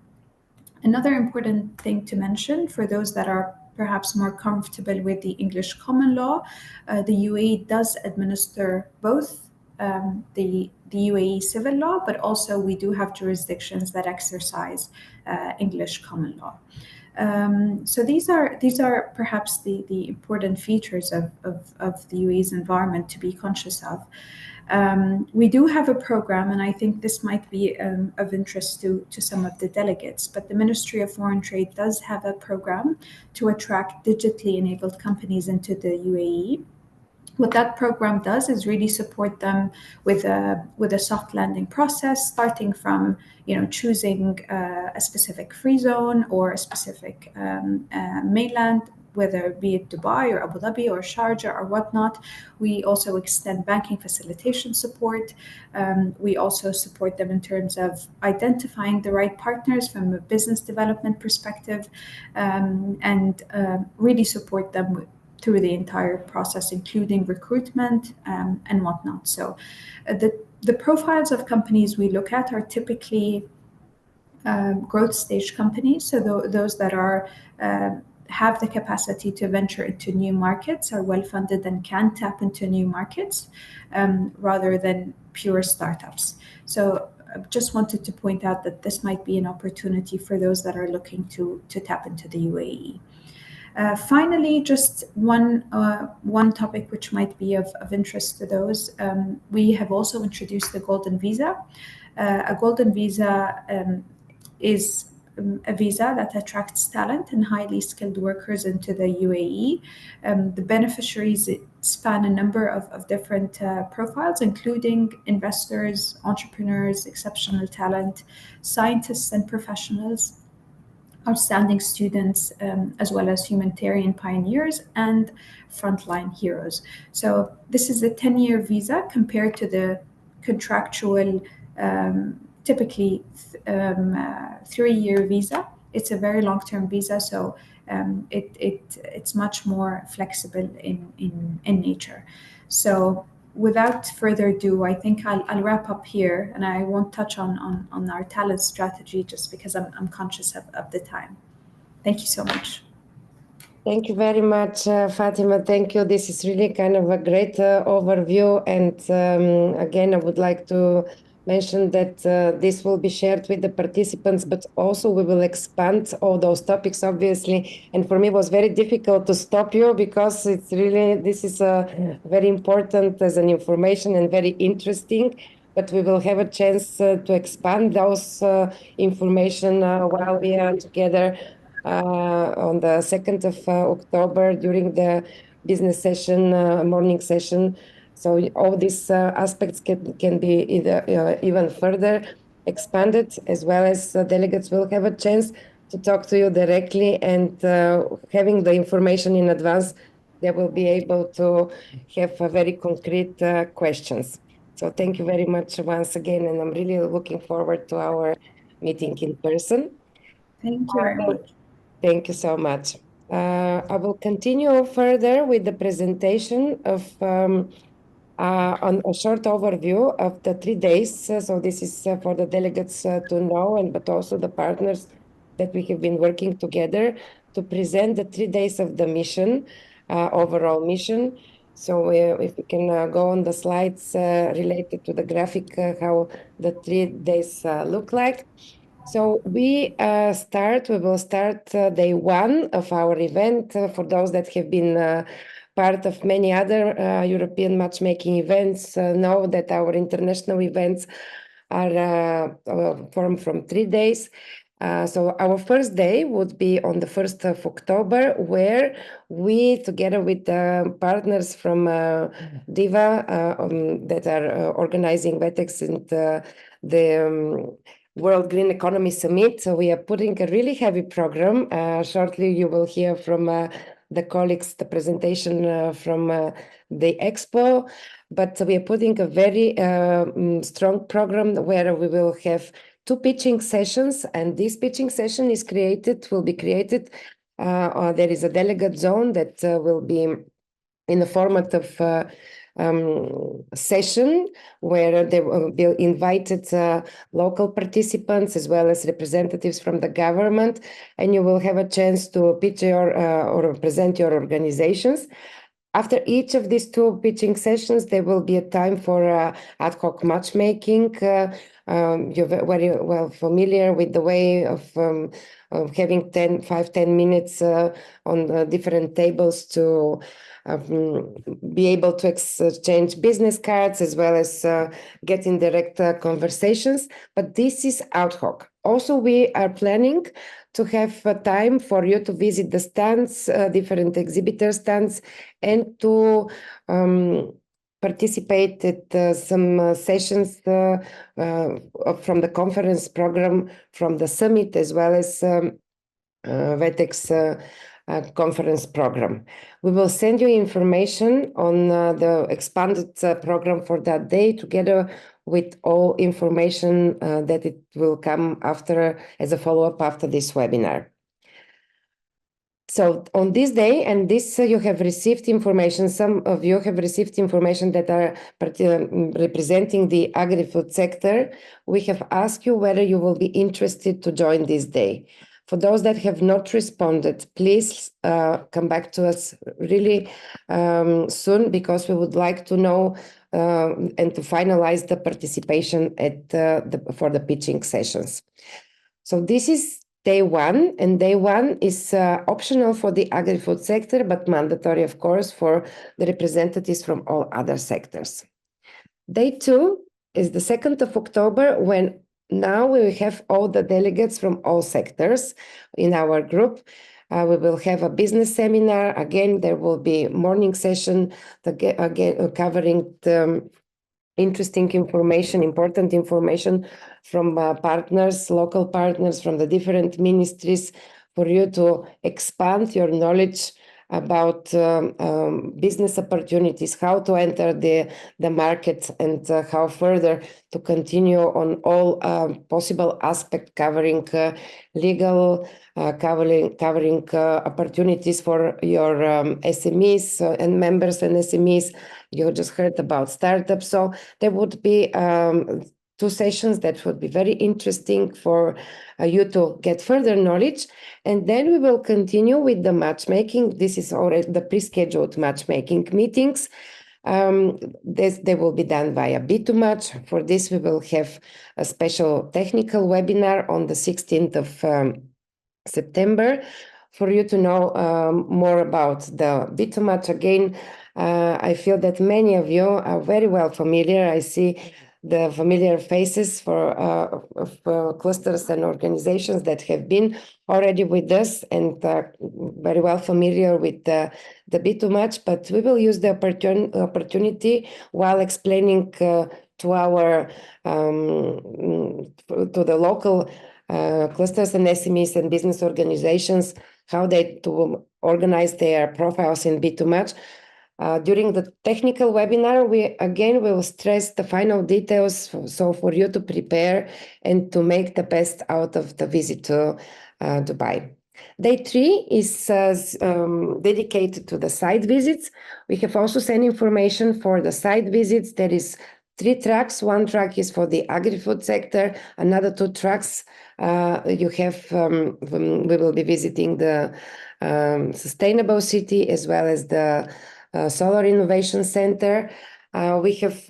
Another important thing to mention for those that are perhaps more comfortable with the English common law, the UAE does administer both the UAE civil law, but also we do have jurisdictions that exercise English common law. So these are perhaps the important features of the UAE's environment to be conscious of. We do have a program, and I think this might be of interest to some of the delegates, but the Ministry of Foreign Trade does have a program to attract digitally enabled companies into the UAE. What that program does is really support them with a soft landing process, starting from choosing a specific free zone or a specific mainland, whether be it Dubai or Abu Dhabi or Sharjah or whatnot. We also extend banking facilitation support. We also support them in terms of identifying the right partners from a business development perspective, and really support them through the entire process, including recruitment and whatnot. So the profiles of companies we look at are typically growth stage companies. So those that are have the capacity to venture into new markets, are well-funded and can tap into new markets, rather than pure startups. So I just wanted to point out that this might be an opportunity for those that are looking to tap into the UAE. Finally, just one topic which might be of interest to those. We have also introduced the Golden Visa. A Golden Visa is a visa that attracts talent and highly skilled workers into the UAE. The beneficiaries span a number of different profiles, including investors, entrepreneurs, exceptional talent, scientists and professionals, outstanding students, as well as humanitarian pioneers and frontline heroes. So this is a 10-year visa compared to the contractual, typically 3-year visa. It's a very long-term visa, so it's much more flexible in nature. So without further ado, I think I'll wrap up here, and I won't touch on our talent strategy just because I'm conscious of the time. Thank you so much. Thank you very much, Fatima. Thank you. This is really kind of a great overview. And again, I would like to mention that this will be shared with the participants, but also we will expand all those topics, obviously. And for me, it was very difficult to stop you because it's really, this is very important as an information and very interesting. But we will have a chance to expand those information while we are together on the 2nd of October during the business session, morning session. So all these aspects can be either, even further expanded, as well as delegates will have a chance to talk to you directly, and having the information in advance, they will be able to have very concrete questions. So thank you very much once again, and I'm really looking forward to our meeting in person. Thank you very much. Thank you so much. I will continue further with the presentation of on a short overview of the 3 days. So this is for the delegates to know, and but also the partners that we have been working together to present the 3 days of the mission, overall mission. So if we can go on the slides related to the graphic, how the 3 days look like. So we will start day 1 of our event. For those that have been part of many other European matchmaking events, know that our international events are formed from 3 days. So our first day would be on the 1st of October, where we, together with the partners from DIVA that are organizing WETEX and the World Green Economy Summit. So we are putting a really heavy program. Shortly, you will hear from the colleagues, the presentation from the Expo. But we are putting a very strong program where we will have 2 pitching sessions. And this pitching session will be created. There is a delegate zone that will be in the format of session where they will be invited local participants as well as representatives from the government, and you will have a chance to pitch your or present your organizations. After each of these 2 pitching sessions, there will be a time for ad hoc matchmaking. You're very well familiar with the way of having 5-10 minutes on different tables to be able to exchange business cards as well as get in direct conversations. But this is ad hoc. Also, we are planning to have time for you to visit the stands, different exhibitor stands, and to participate at some sessions from the conference program from the summit, as well as WETEX conference program. We will send you information on the expanded program for that day, together with all information that it will come after as a follow-up after this webinar. So on this day, and this you have received information, some of you have received information that are representing the agri-food sector. We have asked you whether you will be interested to join this day. For those that have not responded, please come back to us really soon, because we would like to know and to finalize the participation at for the pitching sessions. So this is day 1, and day 1 is optional for the agri-food sector, but mandatory, of course, for the representatives from all other sectors. Day 2 is the 2nd of October, when now we have all the delegates from all sectors in our group. We will have a business seminar. Again, there will be morning session again covering the interesting information, important information from partners, local partners from the different ministries, for you to expand your knowledge about business opportunities, how to enter the market, and how further to continue on all possible aspects, covering legal, covering opportunities for your SMEs and members and SMEs. You just heard about startups, so there would be two sessions that would be very interesting for you to get further knowledge. And then we will continue with the matchmaking. This is already the pre-scheduled matchmaking meetings. They will be done via B2Match. For this, we will have a special technical webinar on the 16th of September for you to know more about the B2Match. Again, I feel that many of you are very well familiar. I see the familiar faces of clusters and organizations that have been already with us and very well familiar with the B2Match, but we will use the opportunity while explaining to the local clusters and SMEs and business organizations how they to organize their profiles in B2Match. During the technical webinar, we again will stress the final details so for you to prepare and to make the best out of the visit to Dubai. Day 3 is dedicated to the site visits. We have also sent information for the site visits. There is 3 tracks. 1 track is for the agri-food sector. Another 2 tracks we will be visiting the sustainable city as well as the Solar Innovation Center. We have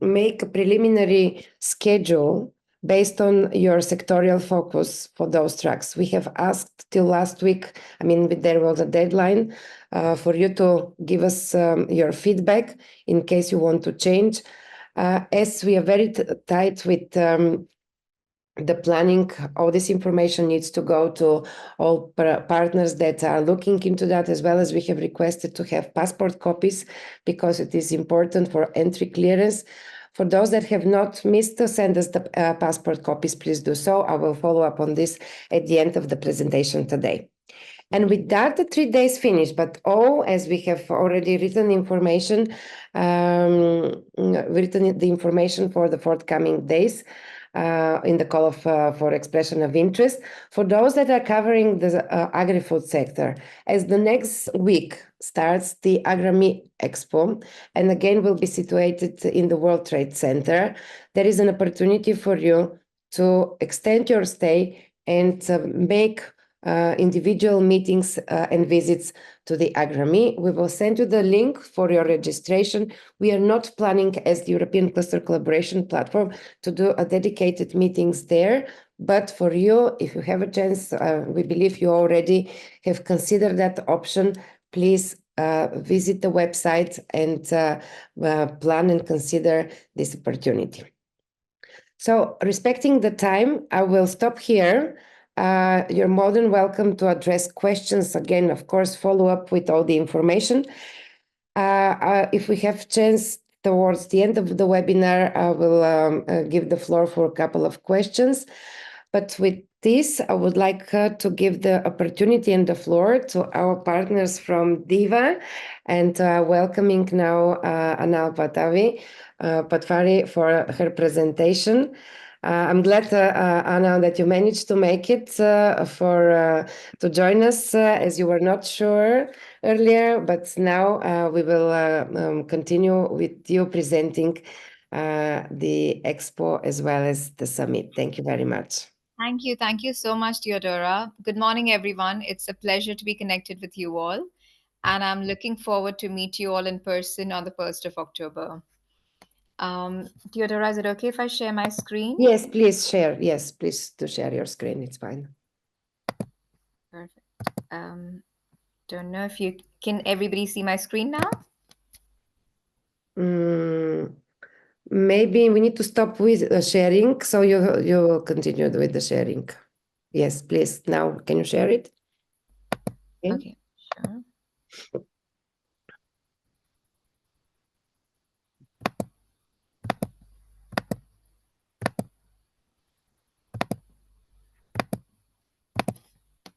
make a preliminary schedule based on your sectorial focus for those tracks. We have asked till last week, there was a deadline for you to give us your feedback in case you want to change. As we are very tight with the planning, all this information needs to go to all partners that are looking into that, as well as we have requested to have passport copies because it is important for entry clearance. For those that have not missed to send us the passport copies, please do so. I will follow up on this at the end of the presentation today. And with that, the 3 days finish, but as we have already written information, written the information for the forthcoming days, in the call for expression of interest. For those that are covering the agri-food sector, as the next week starts the AgriMe Expo, and again will be situated in the World Trade Center, there is an opportunity for you to extend your stay and make individual meetings and visits to the AgriMe. We will send you the link for your registration. We are not planning as the European Cluster Collaboration Platform to do a dedicated meetings there, but for you, if you have a chance, we believe you already have considered that option, please visit the website and plan and consider this opportunity. So respecting the time, I will stop here. You're more than welcome to address questions. Again, of course, follow up with all the information. If we have chance towards the end of the webinar, I will give the floor for a couple of questions. But with this, I would like to give the opportunity and the floor to our partners from DIVA and welcoming now Anal Patwari for her presentation. I'm glad, Anna, that you managed to make it to join us as you were not sure earlier, but now we will continue with you presenting the expo as well as the summit. Thank you very much. Thank you. Thank you so much, Teodora. Good morning, everyone. It's a pleasure to be connected with you all. And I'm looking forward to meet you all in person on the 1st of October. Teodora, is it okay if I share my screen? Yes, please share. Yes, please do share your screen. It's fine. Perfect. Don't know if can everybody see my screen now? Maybe we need to stop with sharing, so you will continue with the sharing. Yes, please. Now, can you share it? Okay, sure.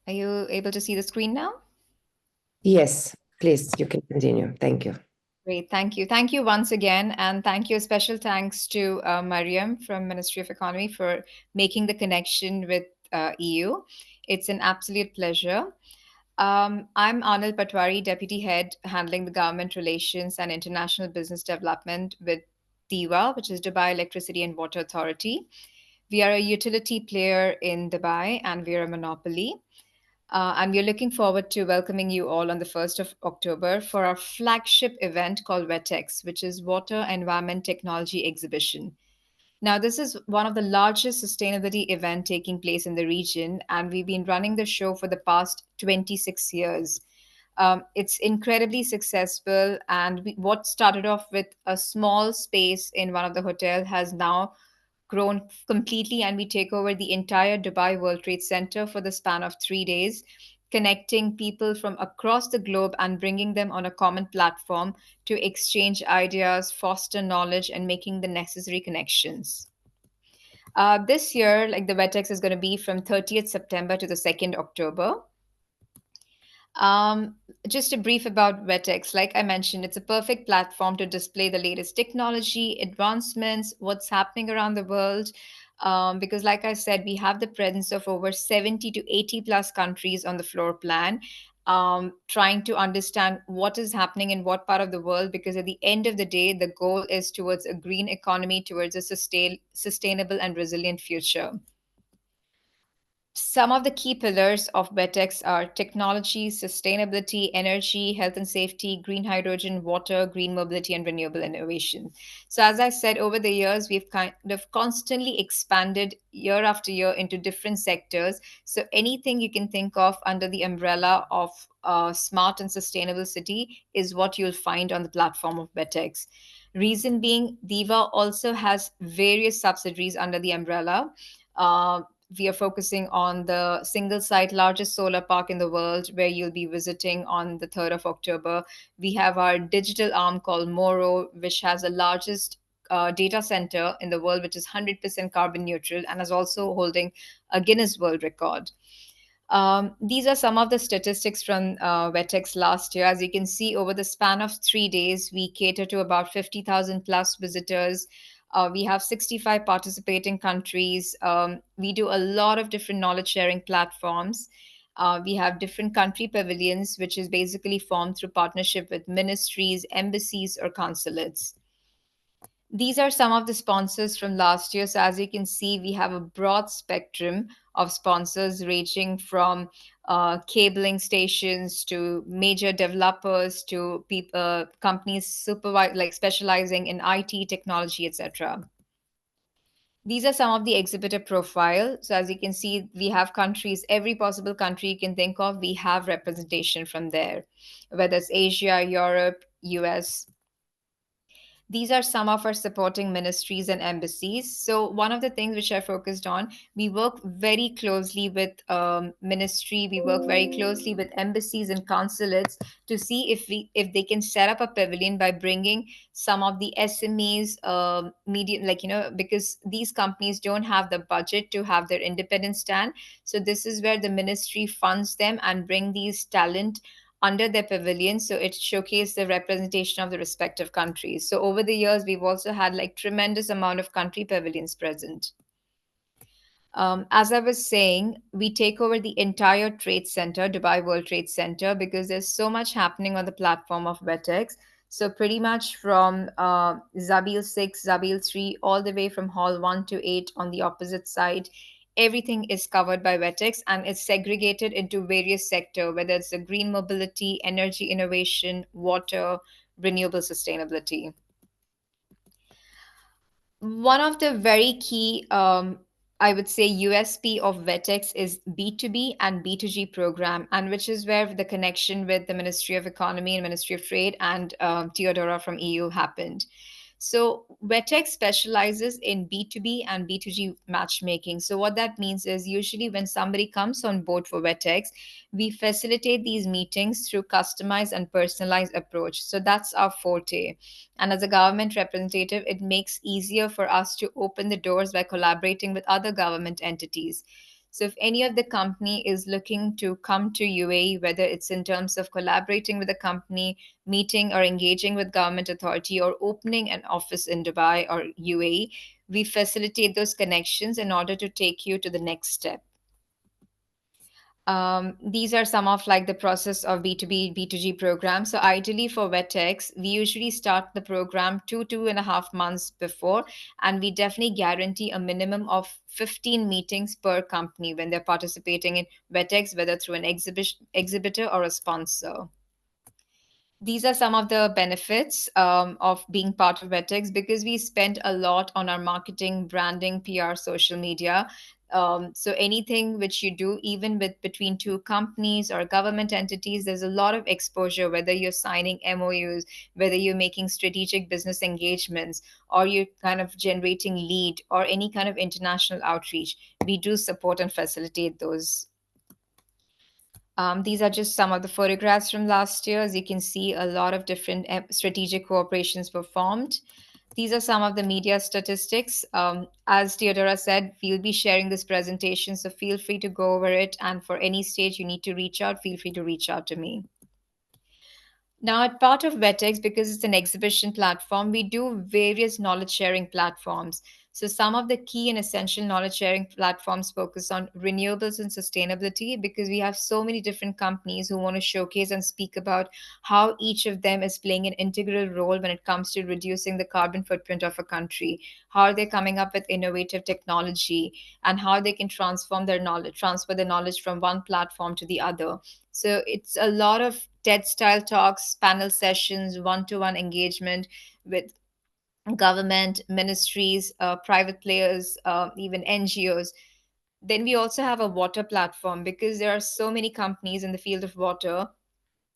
Are you able to see the screen now? Yes, please, you can continue. Thank you. Great, thank you. Thank you once again. And thank you, special thanks to Mariam from Ministry of Economy for making the connection with EU. It's an absolute pleasure. I'm Anil Patwari, Deputy Head handling the Government Relations and International Business Development with DEWA, which is Dubai Electricity and Water Authority. We are a utility player in Dubai, and we are a monopoly. And we're looking forward to welcoming you all on the 1st of October for our flagship event called WETEX, which is Water Environment Technology Exhibition. Now, this is one of the largest sustainability event taking place in the region, and we've been running the show for the past 26 years. It's incredibly successful, and what started off with a small space in one of the hotel has now grown completely, and we take over the entire Dubai World Trade Center for the span of 3 days, connecting people from across the globe and bringing them on a common platform to exchange ideas, foster knowledge, and making the necessary connections. This year, like the WETEX is going to be from 30th September to the 2nd October. Um, just a brief about WETEX. Like I mentioned, it's a perfect platform to display the latest technology, advancements, what's happening around the world. Because, like I said, we have the presence of over 70 to 80 plus countries on the floor plan, trying to understand what is happening in what part of the world. Because at the end of the day, the goal is towards a green economy, towards a sustainable and resilient future. Some of the key pillars of WETEX are technology, sustainability, energy, health and safety, green hydrogen, water, green mobility, and renewable innovation. So, as I said, over the years, we've kind of constantly expanded year after year into different sectors. So, anything you can think of under the umbrella of a smart and sustainable city is what you'll find on the platform of WETEX. Reason being, DEWA also has various subsidiaries under the umbrella. We are focusing on the single site largest solar park in the world, where you'll be visiting on the 3rd of October. We have our digital arm called Moro, which has the largest data center in the world, which is 100% carbon neutral and is also holding a Guinness World Record. These are some of the statistics from WETEX last year. As you can see, over the span of 3 days, we cater to about 50,000 plus visitors. We have 65 participating countries. We do a lot of different knowledge sharing platforms. We have different country pavilions, which is basically formed through partnership with ministries, embassies, or consulates. These are some of the sponsors from last year. So, as you can see, we have a broad spectrum of sponsors ranging from cabling stations to major developers to companies specializing in IT, technology, etc. These are some of the exhibitor profile. So, as you can see, we have countries, every possible country you can think of, we have representation from there, whether it's Asia, Europe, US. These are some of our supporting ministries and embassies. So one of the things which I focused on, we work very closely with ministry, we work very closely with embassies and consulates to see if they can set up a pavilion by bringing some of the SMEs, medium, because these companies don't have the budget to have their independent stand. So this is where the ministry funds them and bring these talent under their pavilion, so it showcased the representation of the respective countries. So over the years, we've also had tremendous amount of country pavilions present. As I was saying, we take over the entire trade center, Dubai World Trade Center, because there's so much happening on the platform of WETEX. So pretty much from Zabil 6, Zabil 3, all the way from Hall 1 to 8 on the opposite side, everything is covered by WETEX and it's segregated into various sectors, whether it's the green mobility, energy innovation, water, renewable sustainability. One of the very key, I would say, USP of WETEX is B2B and B2G program, and which is where the connection with the Ministry of Economy and Ministry of Trade and Theodora from EU happened. So WETEX specializes in B2B and B2G matchmaking. So what that means is usually when somebody comes on board for WETEX, we facilitate these meetings through customized and personalized approach. So that's our forte. And as a government representative, it makes easier for us to open the doors by collaborating with other government entities. So if any of the company is looking to come to UAE, whether it's in terms of collaborating with a company, meeting or engaging with government authority, or opening an office in Dubai or UAE, we facilitate those connections in order to take you to the next step. These are some of like the process of B2B, B2G programs. So ideally for WETEX, we usually start the program 2.5 months before, and we definitely guarantee a minimum of 15 meetings per company when they're participating in WETEX, whether through an exhibitor or a sponsor. These are some of the benefits of being part of WETEX, because we spend a lot on our marketing, branding, PR, social media. So anything which you do, even with between two companies or government entities, there's a lot of exposure, whether you're signing MOUs, whether you're making strategic business engagements, or you're kind of generating lead or any kind of international outreach. We do support and facilitate those. These are just some of the photographs from last year. As you can see, a lot of different strategic cooperations were formed. These are some of the media statistics. As Theodora said, we'll be sharing this presentation, so feel free to go over it. And for any stage you need to reach out, feel free to reach out to me. Now, at part of WETEX, because it's an exhibition platform, we do various knowledge sharing platforms. So, some of the key and essential knowledge sharing platforms focus on renewables and sustainability, because we have so many different companies who want to showcase and speak about how each of them is playing an integral role when it comes to reducing the carbon footprint of a country, how are they coming up with innovative technology, and how they can transfer their knowledge from one platform to the other. So it's a lot of TED style talks, panel sessions, one to one engagement with government, ministries, private players, even NGOs. Then we also have a water platform, because there are so many companies in the field of water,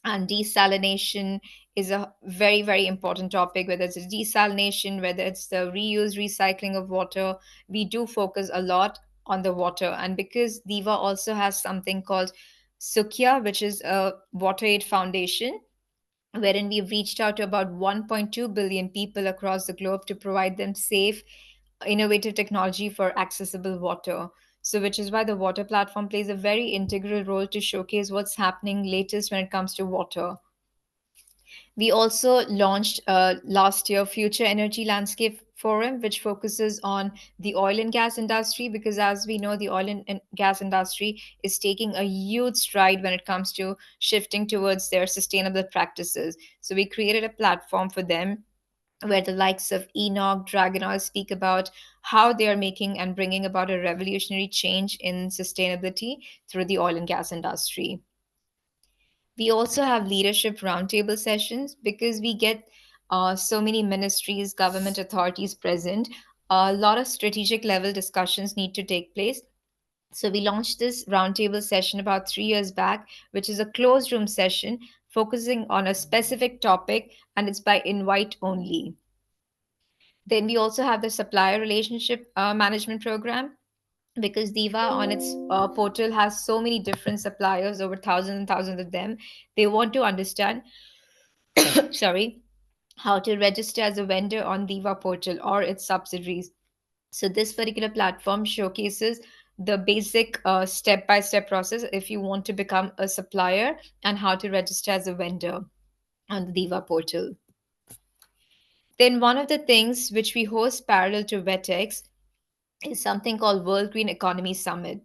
and desalination is a very, very important topic, whether it's desalination, whether it's the reuse, recycling of water. We do focus a lot on the water. And because DIVA also has something called Sukya, which is a water aid foundation, wherein we've reached out to about 1.2 billion people across the globe to provide them safe, innovative technology for accessible water. So, which is why the water platform plays a very integral role to showcase what's happening latest when it comes to water. We also launched last year Future Energy Landscape Forum, which focuses on the oil and gas industry, because as we know, the oil and gas industry is taking a huge stride when it comes to shifting towards their sustainable practices. So we created a platform for them where the likes of Enoch, Dragon Oil speak about how they are making and bringing about a revolutionary change in sustainability through the oil and gas industry. We also have leadership roundtable sessions, because we get so many ministries, government authorities present. A lot of strategic level discussions need to take place. So we launched this roundtable session about 3 years back, which is a closed room session focusing on a specific topic, and it's by invite only. Then we also have the supplier relationship management program, because Diva on its portal has so many different suppliers, over thousands and thousands of them. They want to understand, sorry, how to register as a vendor on Diva portal or its subsidiaries. So this particular platform showcases the basic step-by-step process if you want to become a supplier, and how to register as a vendor on the Diva portal. Then one of the things which we host parallel to WETEX is something called World Green Economy Summit.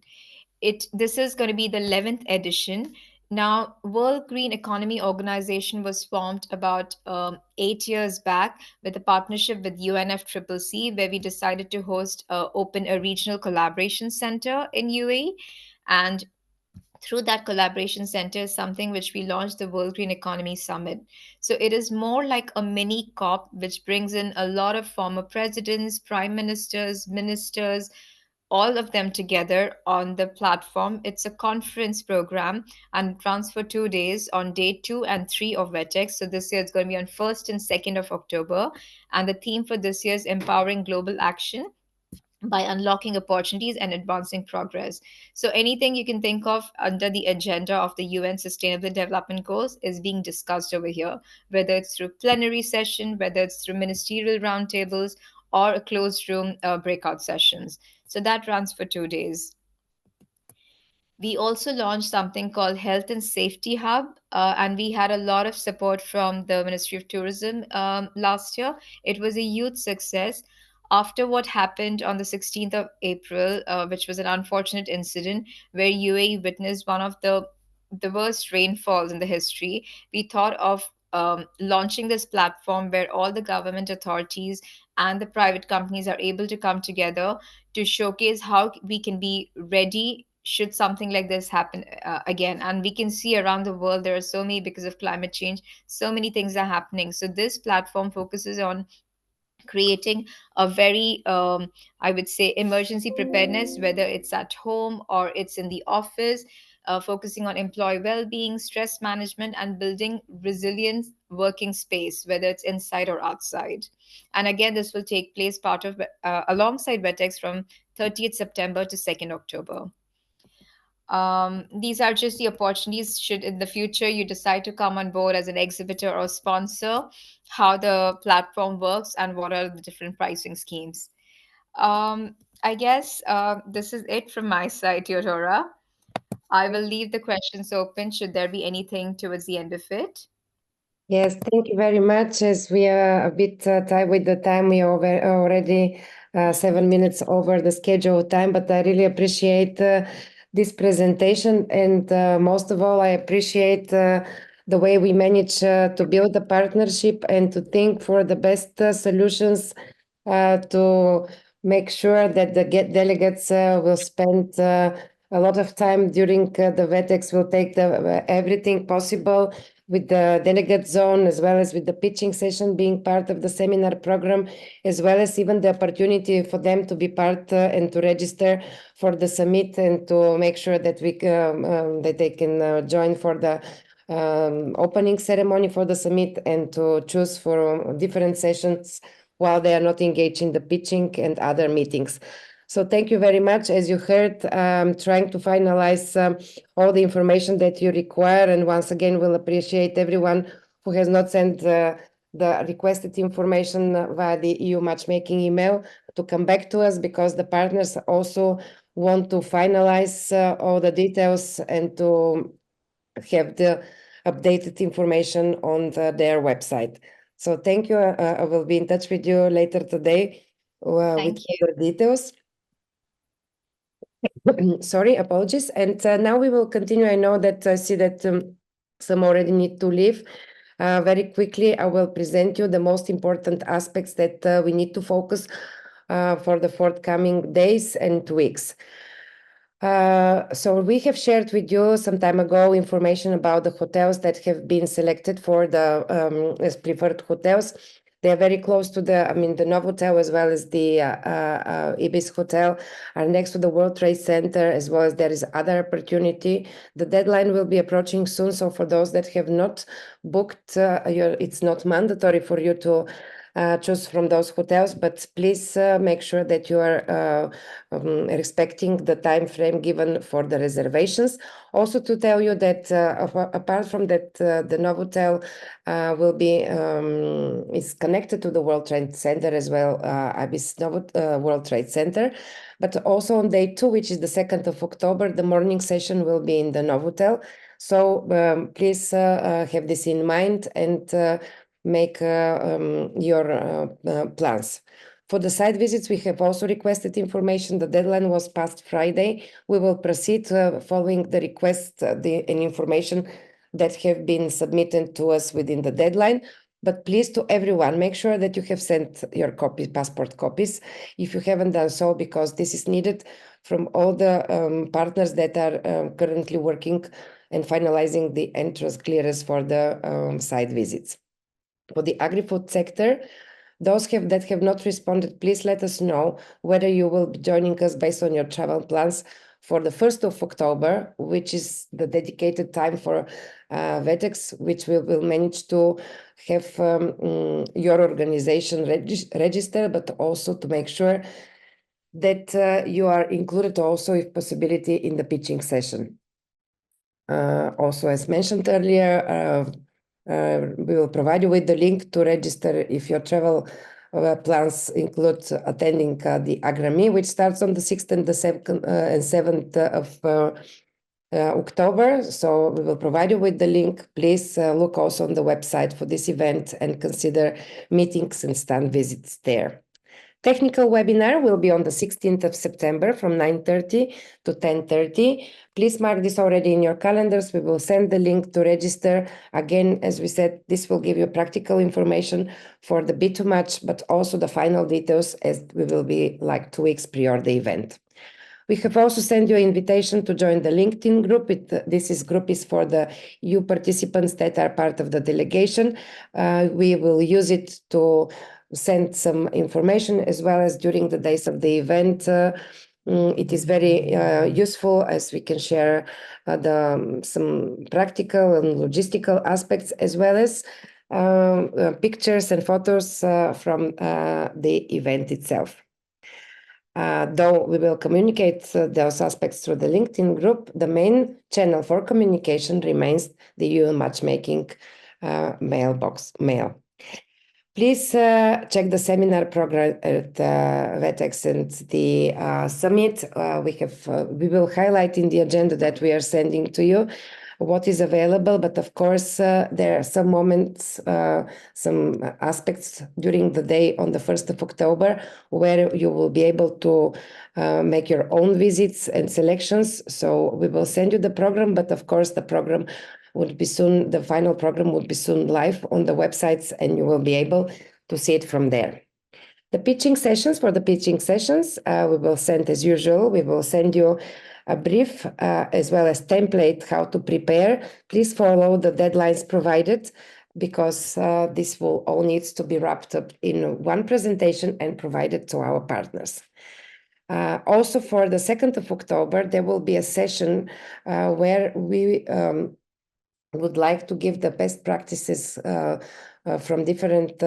This is going to be the 11th edition. Now, World Green Economy Organization was formed about 8 years back with a partnership with UNFCCC, where we decided to open a regional collaboration center in UAE. And through that collaboration center is something which we launched, the World Green Economy Summit. So it is more like a mini COP, which brings in a lot of former presidents, prime ministers, all of them together on the platform. It's a conference program, and it runs for 2 days on day 2 and 3 of WETEX. So this year it's going to be on 1st and 2nd of October. And the theme for this year is Empowering Global Action by Unlocking Opportunities and Advancing Progress. So anything you can think of under the agenda of the UN Sustainable Development Goals is being discussed over here, whether it's through plenary session, whether it's through ministerial roundtables, or a closed room breakout sessions. So that runs for 2 days. We also launched something called Health and Safety Hub, and we had a lot of support from the Ministry of Tourism last year. It was a huge success. after what happened on the 16th of April, which was an unfortunate incident where UAE witnessed one of the worst rainfalls in the history, we thought of launching this platform where all the government authorities and the private companies are able to come together to showcase how we can be ready should something like this happen again. And we can see around the world there are so many, because of climate change, so many things are happening. So this platform focuses on creating a very I would say emergency preparedness, whether it's at home or it's in the office, focusing on employee well-being, stress management, and building resilient working space, whether it's inside or outside. And again, this will take place part of alongside WETEX from 30th September to 2nd October. These are just the opportunities should in the future you decide to come on board as an exhibitor or sponsor, how the platform works and what are the different pricing schemes. I guess this is it from my side, Theodora. I will leave the questions open should there be anything towards the end of it. Yes, thank you very much. As we are a bit tight with the time, we are already 7 minutes over the scheduled time, but I really appreciate this presentation. And most of all, I appreciate the way we manage to build a partnership and to think for the best solutions to make sure that the delegates will spend a lot of time during the WETEX, will take everything possible with the delegate zone, as well as with the pitching session being part of the seminar program, as well as even the opportunity for them to be part and to register for the summit and to make sure that that they can join for the opening ceremony for the summit and to choose for different sessions while they are not engaged in the pitching and other meetings. So thank you very much. As you heard, trying to finalize all the information that you require. And once again, we'll appreciate everyone who has not sent the requested information via the EU Matchmaking email to come back to us, because the partners also want to finalize all the details and to have the updated information on their website. So thank you. I will be in touch with you later today with further details. Sorry, apologies. And now we will continue. I know that I see that some already need to leave. Very quickly, I will present you the most important aspects that we need to focus for the forthcoming days and weeks. So we have shared with you some time ago information about the hotels that have been selected for the as preferred hotels. They are very close to the Novotel, as well as the Ibis Hotel are next to the World Trade Center, as well as there is other opportunity. The deadline will be approaching soon. So for those that have not booked, it's not mandatory for you to choose from those hotels, but please make sure that you are respecting the time frame given for the reservations. Also to tell you that apart from that, the Novotel will be is connected to the World Trade Center as well, Ibis World Trade Center. But also on day 2, which is the 2nd of October, the morning session will be in the Novotel. So please have this in mind and make your plans. For the site visits, we have also requested information. The deadline was past Friday. We will proceed following the request and information that have been submitted to us within the deadline. But please, to everyone, make sure that you have sent your passport copies if you haven't done so, because this is needed from all the partners that are currently working and finalizing the entrance clearance for the site visits. For the agri-food sector, those that have not responded, please let us know whether you will be joining us based on your travel plans for the 1st of October, which is the dedicated time for WETEX, which we will manage to have your organization register, but also to make sure that you are included also, if possibility, in the pitching session. Also, as mentioned earlier, we will provide you with the link to register if your travel plans include attending the AGRAMI, which starts on the 6th and the 7th of October. So we will provide you with the link. Please look also on the website for this event and consider meetings and stand visits there. Technical webinar will be on the 16th of September from 9:30 to 10:30. Please mark this already in your calendars. We will send the link to register. Again, as we said, this will give you practical information for the bid to match, but also the final details, as we will be like 2 weeks prior the event. We have also sent you an invitation to join the LinkedIn group. This group is for the EU participants that are part of the delegation. We will use it to send some information as well as during the days of the event. It is very useful as we can share some practical and logistical aspects as well as pictures and photos from the event itself. Though we will communicate those aspects through the LinkedIn group, the main channel for communication remains the EU Matchmaking mail. Please check the seminar program at WETEX and the summit. We will highlight in the agenda that we are sending to you what is available, but of course there are some moments, some aspects during the day on the 1st of October where you will be able to make your own visits and selections. So we will send you the program, but of course the program would be soon, the final program would be soon live on the websites and you will be able to see it from there. The pitching sessions, we will send as usual, we will send you a brief as well as template how to prepare. Please follow the deadlines provided because this will all needs to be wrapped up in one presentation and provided to our partners. Also for the 2nd of October, there will be a session where we would like to give the best practices from different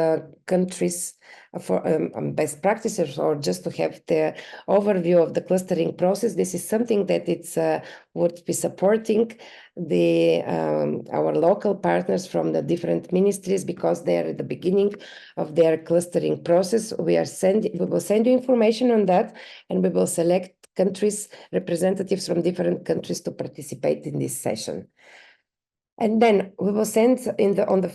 countries for best practices, or just to have the overview of the clustering process. This is something that would be supporting our local partners from the different ministries because they are at the beginning of their clustering process. We will send you information on that, and we will select representatives from different countries to participate in this session. And then we will send on the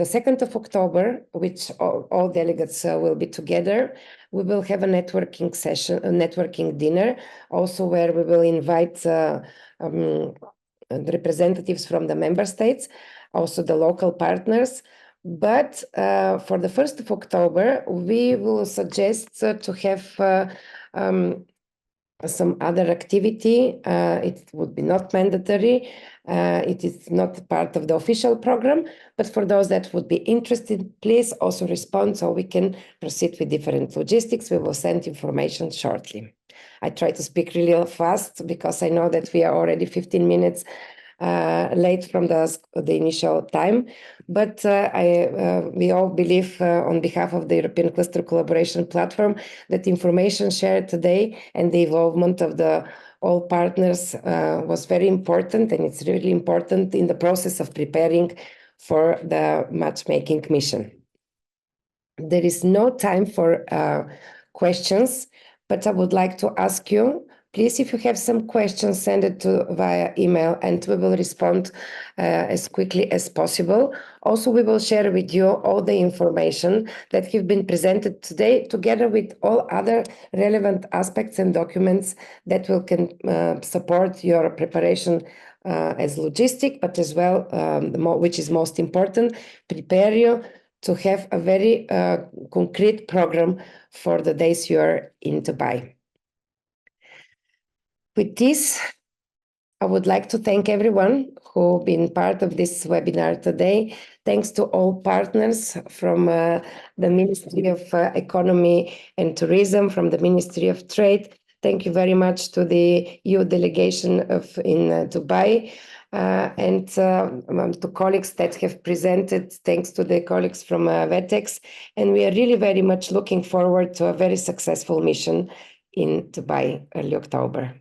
2nd of October, which all delegates will be together. We will have a networking session, a networking dinner, also where we will invite the representatives from the member states, also the local partners. But for the 1st of October, we will suggest to have some other activity. It would be not mandatory. It is not part of the official program, but for those that would be interested, please also respond so we can proceed with different logistics. We will send information shortly. I try to speak really fast because I know that we are already 15 minutes late from the initial time, but we all believe on behalf of the European Cluster Collaboration Platform that information shared today and the involvement of all partners was very important, and it's really important in the process of preparing for the matchmaking mission. There is no time for questions, but I would like to ask you, please, if you have some questions, send it via email and we will respond as quickly as possible. Also, we will share with you all the information that have been presented today, together with all other relevant aspects and documents that can support your preparation as logistic, but as well, which is most important, prepare you to have a very concrete program for the days you are in Dubai. With this, I would like to thank everyone who's been part of this webinar today. Thanks to all partners from the Ministry of Economy and Tourism, from the Ministry of Trade. Thank you very much to the EU delegation in Dubai and to colleagues that have presented. Thanks to the colleagues from WETEX. And we are really very much looking forward to a very successful mission in Dubai early October.